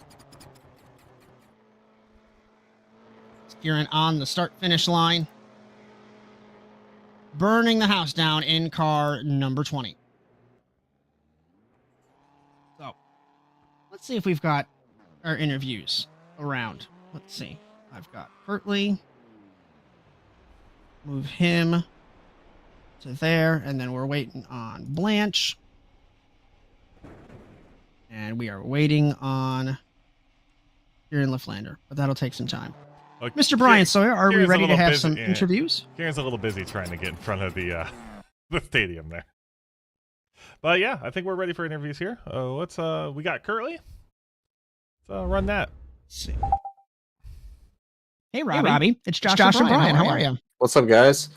Kieran on the start-finish line, burning the house down in car number 20. So, let's see if we've got our interviews around. Let's see. I've got Kurtley. Move him to there, and then we're waiting on Blanche. And we are waiting on Kieran Laflander, but that'll take some time. Mr. Bryan Sawyer, are we ready to have some interviews? Kieran's a little busy trying to get in front of the stadium there. But yeah, I think we're ready for interviews here. We got Kurtley. Let's run that. Let's see. Hey, Robbie. It's Josh and Bryan. How are you? What's up, guys?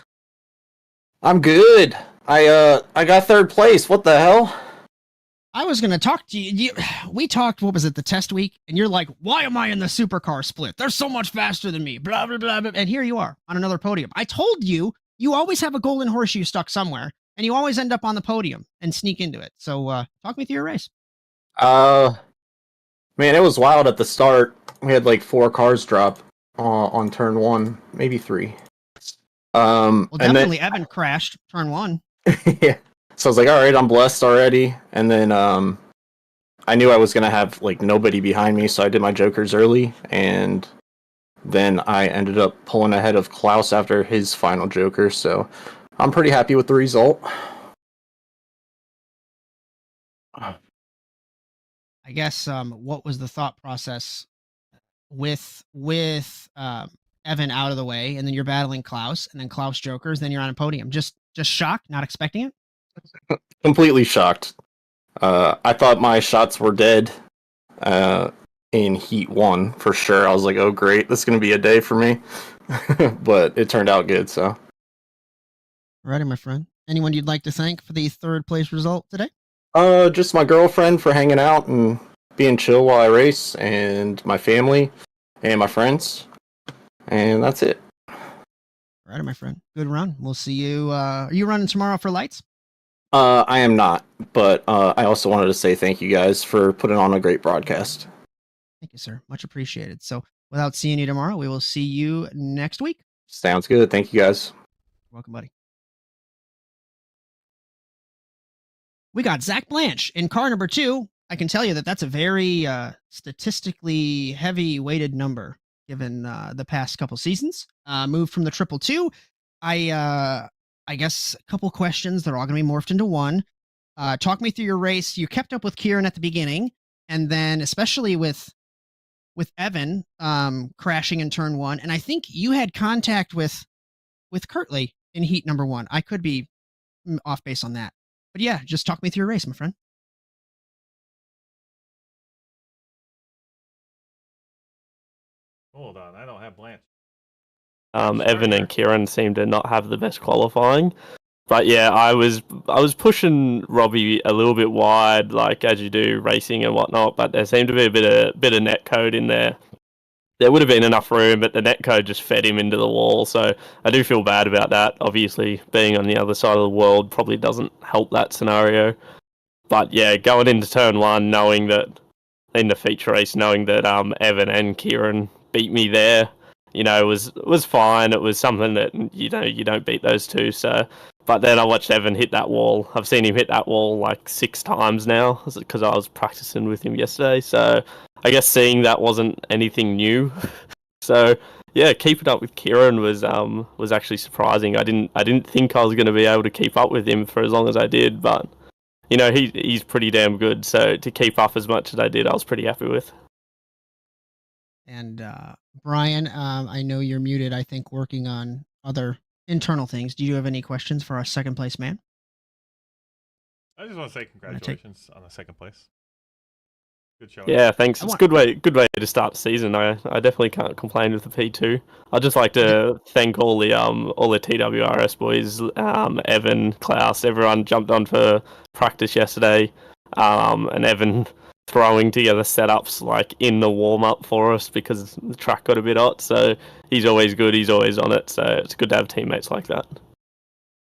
I'm good. I got 3rd place. What the hell? I was going to talk to you. We talked, what was it, the test week? And you're like, why am I in the supercar split? They're so much faster than me. Blah, blah, blah, blah. And here you are on another podium. I told you, you always have a golden horseshoe stuck somewhere, and you always end up on the podium and sneak into it. So talk me through your race. Man, it was wild at the start. We had like 4 cars drop on turn 1, maybe 3. Well, definitely Evan crashed turn 1. Yeah. So I was like, all right, I'm blessed already. And then I knew I was going to have like nobody behind me, so I did my jokers early. And then I ended up pulling ahead of Klaus after his final joker. So I'm pretty happy with the result. I guess what was the thought process with Evan out of the way, and then you're battling Klaus, and then Klaus jokers, then you're on a podium? Just shocked, not expecting it? Completely shocked. I thought my shots were dead in Heat 1 for sure. I was like, oh great, this is going to be a day for me. But it turned out good, so. Alrighty, my friend. Anyone you'd like to thank for the 3rd place result today? Just my girlfriend for hanging out and being chill while I race, and my family and my friends. And that's it. Alrighty, my friend. Good run. We'll see you. Are you running tomorrow for lights? I am not, but I also wanted to say thank you guys for putting on a great broadcast. Thank you, sir. Much appreciated. So without seeing you tomorrow, we will see you next week. Sounds good. Thank you, guys. Welcome, buddy. We got Zach Blanche in car number 2. I can tell you that that's a very statistically heavy-weighted number given the past couple seasons. Moved from the 222. I guess a couple questions. They're all going to be morphed into one. Talk me through your race. You kept up with Kieran at the beginning, and then especially with Evan crashing in turn 1. And I think you had contact with Kurtley in heat number 1. I could be off base on that. But yeah, just talk me through your race, my friend. Hold on, I don't have Blanche. Evan and Kieran seem to not have the best qualifying. But yeah, I was pushing Robbie a little bit wide, like as you do racing and whatnot, but there seemed to be a bit of net code in there. There would have been enough room, but the net code just fed him into the wall, so I do feel bad about that. Obviously, being on the other side of the world probably doesn't help that scenario. But yeah, going into turn 1, knowing that, in the feature race, knowing that Evan and Kieran beat me there, was fine. It was something that, you don't beat those two, so... But then I watched Evan hit that wall. I've seen him hit that wall like 6 times now, because I was practicing with him yesterday, so... I guess seeing that wasn't anything new. So yeah, keeping up with Kieran was actually surprising. I didn't think I was going to be able to keep up with him for as long as I did, but he's pretty damn good. So to keep up as much as I did, I was pretty happy with. And Bryan, I know you're muted. I think working on other internal things. Do you have any questions for our second place man? I just want to say congratulations on the second place. Good showing. Yeah, thanks. It's a good way to start the season. I definitely can't complain with the P2. I'd just like to thank all the TWRS boys, Evan, Klaus, everyone jumped on for practice yesterday, and Evan throwing together setups like in the warm up for us because the track got a bit hot. So he's always good. He's always on it. So it's good to have teammates like that.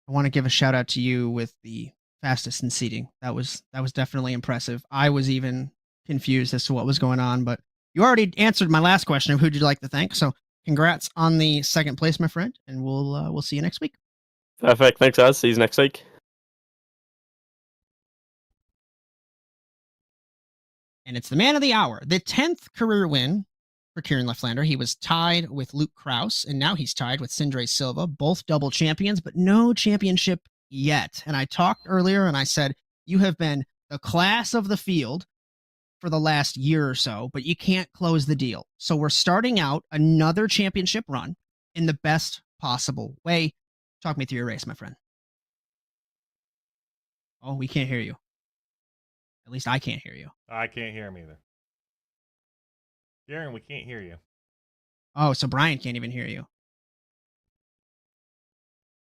I want to give a shout out to you with the fastest in seating. That was definitely impressive. I was even confused as to what was going on, but you already answered my last question of who'd you like to thank. So congrats on the second place, my friend, and we'll see you next week. Perfect. Thanks, guys. See you next week. And it's the man of the hour, the 10th career win for Kieran Leflander. He was tied with Luke Krause, and now he's tied with Sindre Silva, both double champions, but no championship yet. And I talked earlier and I said, you have been the class of the field for the last year or so, but you can't close the deal. So we're starting out another championship run in the best possible way. Talk me through your race, my friend. Oh, we can't hear you. At least I can't hear you. I can't hear him either. Garen, we can't hear you. Oh, so Bryan can't even hear you.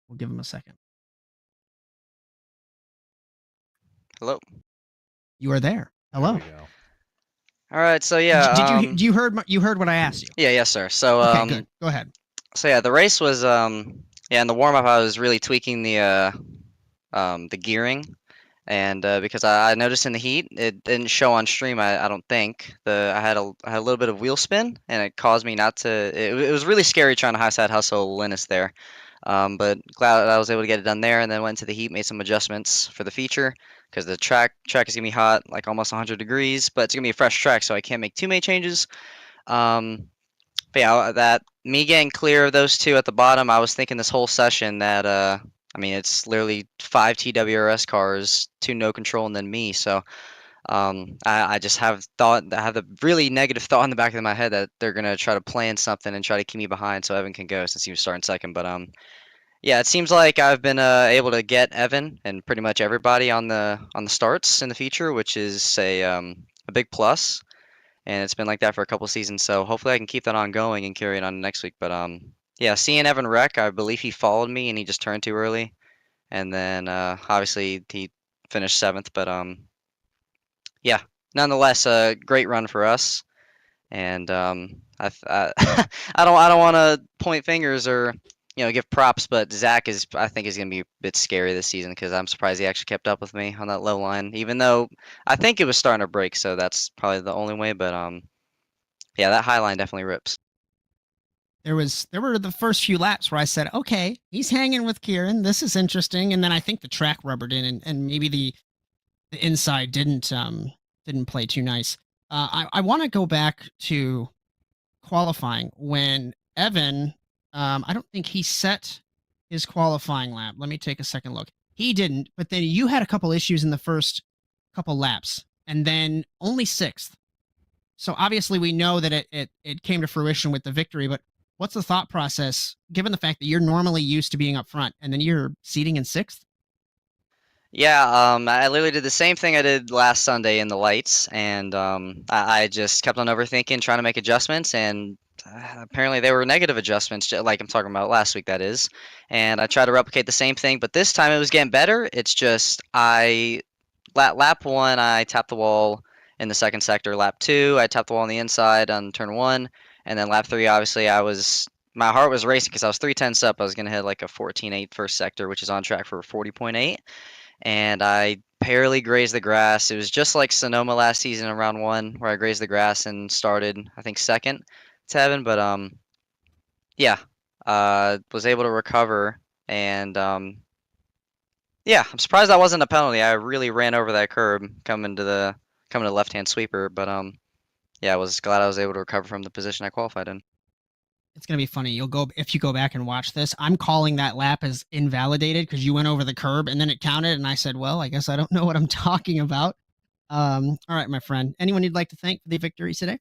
We'll give him a second. Hello. You are there. Hello. There we go. All right. So yeah. Did you heard what I asked you? Yeah. Yes, sir. So okay, good. Go ahead. So yeah, the race was in the warm up I was really tweaking the gearing, and because I noticed in the heat it didn't show on stream. I don't think I had a little bit of wheel spin, and it caused me not to. It was really scary trying to high side hustle Linus there. But glad I was able to get it done there, and then went to the heat, made some adjustments for the feature because the track is gonna be hot, like almost 100 degrees, but it's gonna be a fresh track, so I can't make too many changes. But yeah, that me getting clear of those two at the bottom, I was thinking this whole session that I mean it's literally 5 TWRS cars, 2 no control, and then me. So I just I have the really negative thought in the back of my head that they're gonna try to plan something and try to keep me behind so Evan can go since he was starting second. But yeah, it seems like I've been able to get Evan and pretty much everybody on the starts in the feature, which is a big plus. And it's been like that for a couple seasons, so hopefully I can keep that on going and carry it on next week. But yeah, seeing Evan wreck, I believe he followed me and he just turned too early, and then obviously he finished 7th. But yeah, nonetheless, a great run for us. And I don't want to point fingers or give props, but Zach I think is going to be a bit scary this season because I'm surprised he actually kept up with me on that low line, even though I think it was starting to break, so that's probably the only way. But yeah, that high line definitely rips. There were the first few laps where I said, okay, he's hanging with Kieran. This is interesting. And then I think the track rubbered in, and maybe the inside didn't play too nice. I want to go back to qualifying when Evan. I don't think he set his qualifying lap. Let me take a second look. He didn't, but then you had a couple issues in the first couple laps, and then only 6th. So obviously we know that it came to fruition with the victory, but what's the thought process, given the fact that you're normally used to being up front, and then you're seating in 6th? Yeah, I literally did the same thing I did last Sunday in the lights, and I just kept on overthinking, trying to make adjustments, and apparently they were negative adjustments, like I'm talking about last week, that is. And I tried to replicate the same thing, but this time it was getting better. It's just lap 1, I tapped the wall in the second sector. Lap 2, I tapped the wall on the inside on turn 1, and then lap 3, obviously my heart was racing because I was 3/10 up. I was gonna hit like a 14.8 first sector, which is on track for 40.8, and I barely grazed the grass. It was just like Sonoma last season in round 1, where I grazed the grass and started, I think, second to Evan. But yeah, was able to recover, and yeah, I'm surprised that wasn't a penalty. I really ran over that curb coming to the left-hand sweeper, but yeah, I was glad I was able to recover from the position I qualified in. It's going to be funny. If you go back and watch this, I'm calling that lap as invalidated because you went over the curb and then it counted, and I said, well, I guess I don't know what I'm talking about. All right, my friend. Anyone you'd like to thank for the victory today?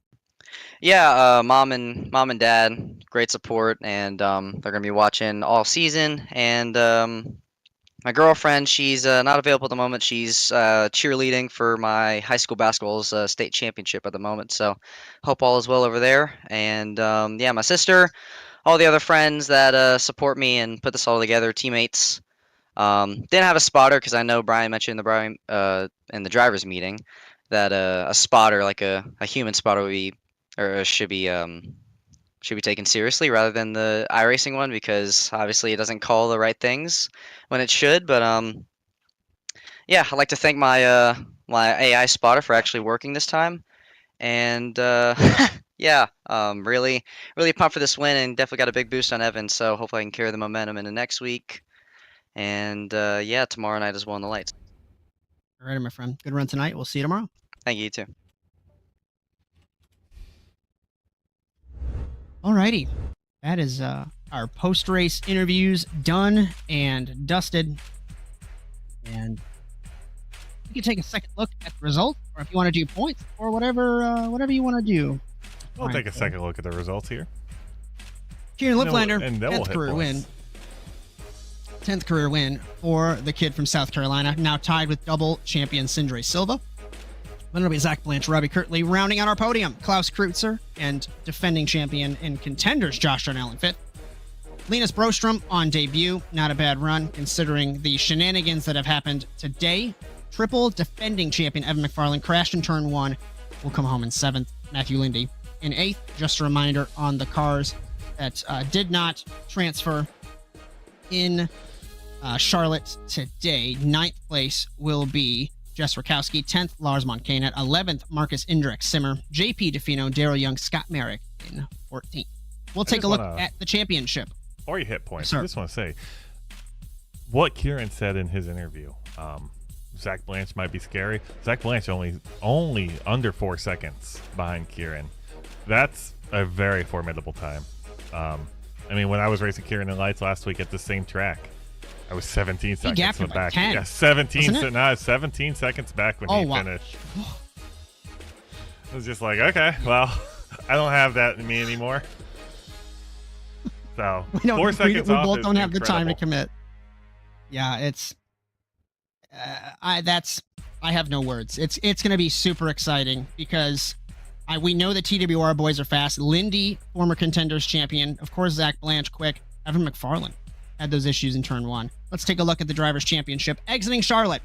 Yeah, mom and dad, great support, and they're gonna be watching all season. And my girlfriend, she's not available at the moment. She's cheerleading for my high school basketball's state championship at the moment. So hope all is well over there. And yeah, my sister, all the other friends that support me and put this all together, teammates. Didn't have a spotter because I know Brian mentioned in the drivers meeting that a spotter, like a human spotter, would be or should be taken seriously rather than the iRacing one because obviously it doesn't call the right things when it should. But yeah, I'd like to thank my my AI spotter for actually working this time, and yeah, really pumped for this win and definitely got a big boost on Evan. So hopefully I can carry the momentum into next week, and yeah, tomorrow night as well in the lights. All right, my friend. Good run tonight. We'll see you tomorrow. Thank you too. Alrighty, that is our post-race interviews done and dusted, and you can take a second look at the results, or if you want to do points, or whatever you want to do. We'll take a second look at the results here. Kieran Liplander, and then 10th career win. 10th career win for the kid from South Carolina, now tied with double champion Sindre Silva. Then it'll be Zach Blanche, Robbie Kirtley, rounding out our podium. Klaus Kreutzer and defending champion and contenders Josh Darnell in 5th. Linus Brostrom on debut. Not a bad run considering the shenanigans that have happened today. Triple defending champion Evan McFarland crashed in turn 1. Will come home in 7th. Matthew Lindy in 8th. Just a reminder on the cars that did not transfer in Charlotte today. 9th place will be Jess Rakowski, 10th, Lars Moncanet, 11th, Marcus Indrek Simmer, JP DeFino, Daryl Young, Scott Merrick in 14th. We'll take a look at the championship. Before you hit points, Yes, I just want to say what Kieran said in his interview. Zach Blanche might be scary. Zach Blanche only under 4 seconds behind Kieran. That's a very formidable time. I mean, when I was racing Kieran in lights last week at the same track, I was 17 seconds in the back. 10, yeah, 17 seconds back when he finished. I was just like, okay, well, I don't have that in me anymore. So 4 seconds we off both is don't have the time to incredible. commit. Yeah, it's I have no words. It's going to be super exciting because we know the TWR boys are fast. Lindy, former contenders champion, of course Zach Blanche quick, Evan McFarland had those issues in turn 1. Let's take a look at the Drivers' Championship. Exiting Charlotte,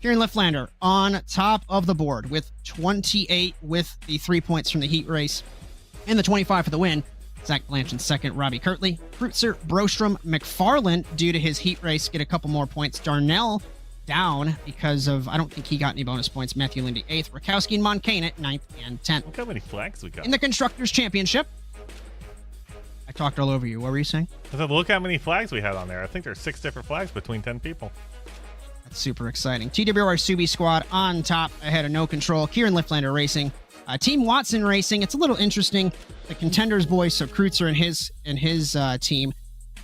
Kieran Liplander on top of the board with 28 with the 3 points from the heat race and the 25 for the win. Zach Blanche in 2nd, Robbie Kirtley. Kreutzer, Brostrom, McFarland, due to his heat race, get a couple more points. Darnell down because of, I don't think he got any bonus points. Matthew Lindy 8th, Rakowski and Moncanet 9th and 10th. Look how many flags we got. In the Constructors' Championship, I talked all over you. What were you saying? I said, look how many flags we had on there. I think there's 6 different flags between 10 people. That's super exciting. TWR Subi Squad on top ahead of No Control. Kieran Liplander Racing. Team Watson Racing. It's a little interesting. The contenders boys, so Kreutzer and his team,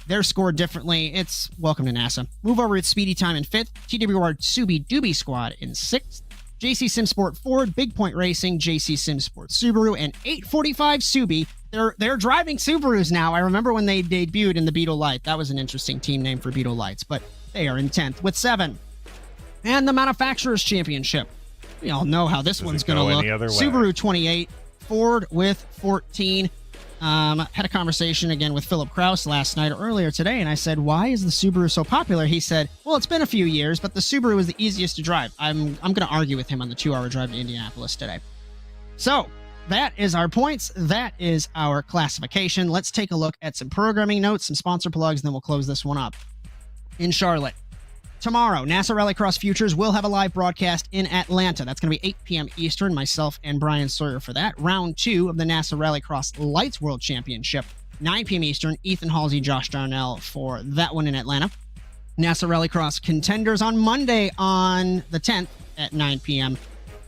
they're scored differently. It's welcome to NASA. Move over at Speedy Time in 5th. TWR Subi Doobie Squad in 6th. JC Simsport Ford, Big Point Racing, JC Simsport Subaru, and 845 Subi. They're driving Subarus now. I remember when they debuted in the Beetle Light. That was an interesting team name for Beetle Lights, but they are in 10th with 7. And the Manufacturers Championship. We all know how this one's going to look. Subaru 28, Ford with 14. Had a conversation again with Philip Kraus last night or earlier today, and I said, why is the Subaru so popular? He said, well, it's been a few years, but the Subaru is the easiest to drive. I'm going to argue with him on the 2-hour drive to Indianapolis today. So that is our points. That is our classification. Let's take a look at some programming notes, some sponsor plugs, and then we'll close this one up. In Charlotte, tomorrow, NASA Rallycross Futures will have a live broadcast in Atlanta. That's going to be 8 p.m. Eastern. Myself and Bryan Sawyer for that. Round 2 of the NASA Rallycross Lights World Championship, 9 p.m. Eastern. Ethan Halsey, Josh Darnell for that one in Atlanta. NASA Rallycross Contenders on Monday on the 10th at 9 p.m.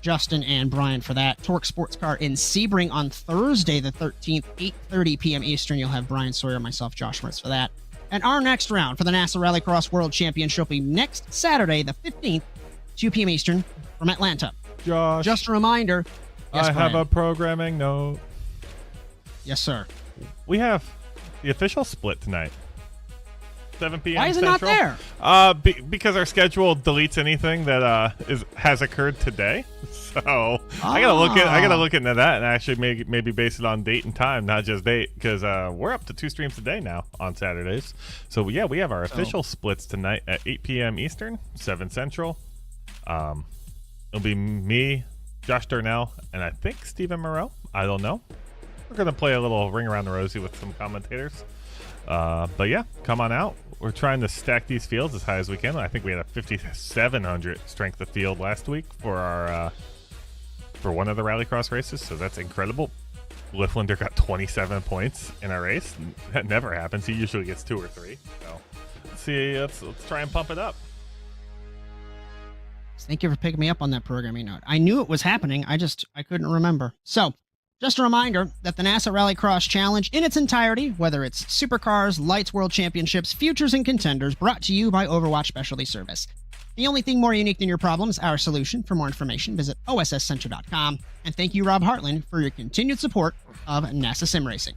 Justin and Bryan for that. Torque Sports Car in Sebring on Thursday the 13th, 8:30 p.m. Eastern. You'll have Bryan Sawyer, myself, Josh Mertz for that. And our next round for the NASA Rallycross World Championship will be next Saturday, the 15th, 2 p.m. Eastern from Atlanta. Josh. Just a reminder. Yes, I have Bryan. a programming note. Yes, sir. We have the official split tonight. 7 p.m. Why is it Central. not there? Because our schedule deletes anything that has occurred today. So I gotta look into that and actually maybe base it on date and time, not just date, because we're up to 2 streams a day now on Saturdays. So yeah, we have our official splits tonight at 8 p.m. Eastern, 7 Central. It'll be me, Josh Darnell, and I think Stephen Moreau. I don't know. We're gonna play a little ring around the rosy with some commentators. But yeah, come on out. We're trying to stack these fields as high as we can. I think we had a 5,700 strength of field last week for our for one of the Rallycross races, so that's incredible. Lifflander got 27 points in our race. That never happens. He usually gets 2 or 3. So let's see. Let's try and pump it up. Thank you for picking me up on that programming note. I knew it was happening. I couldn't remember. So, just a reminder that the NASA Rallycross Challenge in its entirety, whether it's Supercars, Lights World Championships, Futures, and Contenders, brought to you by Overwatch Specialty Service. The only thing more unique than your problems, our solution. For more information, visit osscenter.com. And thank you, Rob Hartland, for your continued support of NASA Sim Racing.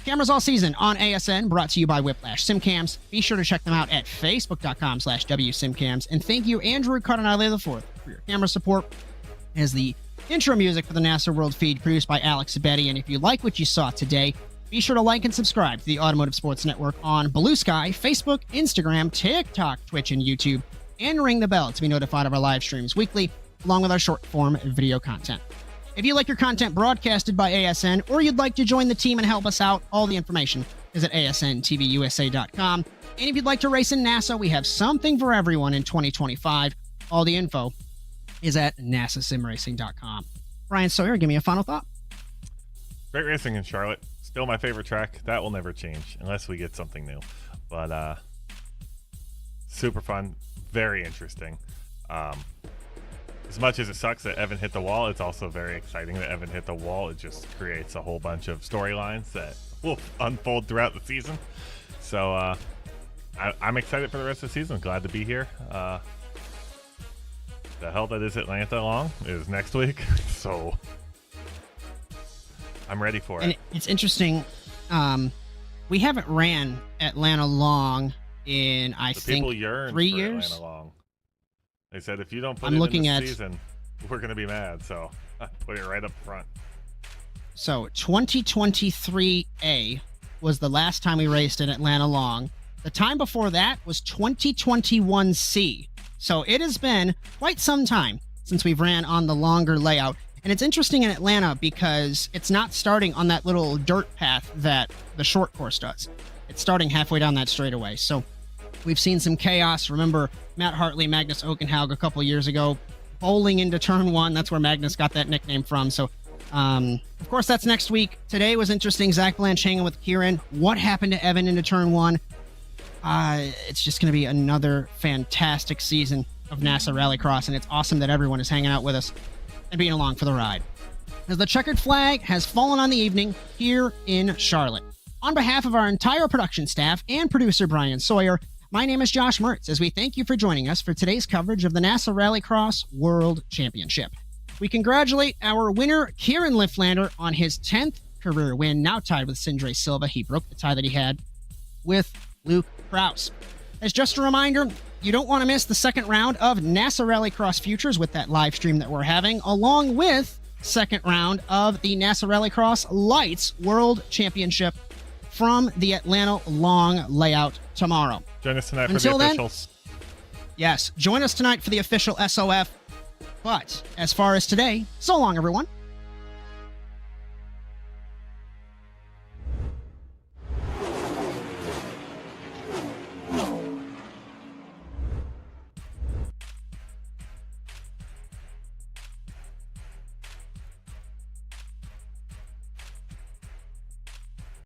Cameras all season on ASN, brought to you by Whiplash SimCams. Be sure to check them out at facebook.com/WSimCams. And thank you, Andrew Cardinale IV, for your camera support as the intro music for the NASA World feed produced by Alex Betty. And if you like what you saw today, be sure to like and subscribe to the Automotive Sports Network on Blue Sky, Facebook, Instagram, TikTok, Twitch, and YouTube. And ring the bell to be notified of our live streams weekly, along with our short-form video content. If you like your content broadcasted by ASN, or you'd like to join the team and help us out, all the information is at asntvusa.com. And if you'd like to race in NASA, we have something for everyone in 2025. All the info is at nasasimracing.com. Bryan Sawyer, give me a final thought. Great racing in Charlotte. Still my favorite track. That will never change unless we get something new. But super fun. Very interesting. As much as it sucks that Evan hit the wall, it's also very exciting that Evan hit the wall. It just creates a whole bunch of storylines that will unfold throughout the season. So I'm excited for the rest of the season. Glad to be here. The hell that is Atlanta long is next week. So I'm ready for it. And it's interesting. We haven't ran Atlanta long in, I think, 3 years. Atlanta long. They said if you don't put it in the season, we're going to be mad. So I put it right up front. So 2023A was the last time we raced in Atlanta long. The time before that was 2021C. So it has been quite some time since we've ran on the longer layout. And it's interesting in Atlanta because it's not starting on that little dirt path that the short course does. It's starting halfway down that straightaway. So we've seen some chaos. Remember Matt Hartley, Magnus Okenhaug a couple years ago, bowling into turn 1. That's where Magnus got that nickname from. So, of course, that's next week. Today was interesting. Zach Blanche hanging with Kieran. What happened to Evan into turn 1? It's just going to be another fantastic season of NASA Rallycross, and it's awesome that everyone is hanging out with us and being along for the ride. As the checkered flag has fallen on the evening here in Charlotte. On behalf of our entire production staff and producer Bryan Sawyer, my name is Josh Mertz, as we thank you for joining us for today's coverage of the NASA Rallycross World Championship. We congratulate our winner, Kieran Lifflander, on his 10th career win, now tied with Sindre Silva. He broke the tie that he had with Luke Kraus. As just a reminder, you don't want to miss the second round of NASA Rallycross Futures with that live stream that we're having, along with second round of the NASA Rallycross Lights World Championship from the Atlanta long layout tomorrow. Join us tonight for the officials. Yes, join us tonight for the official SOF. But as far as today, so long, everyone.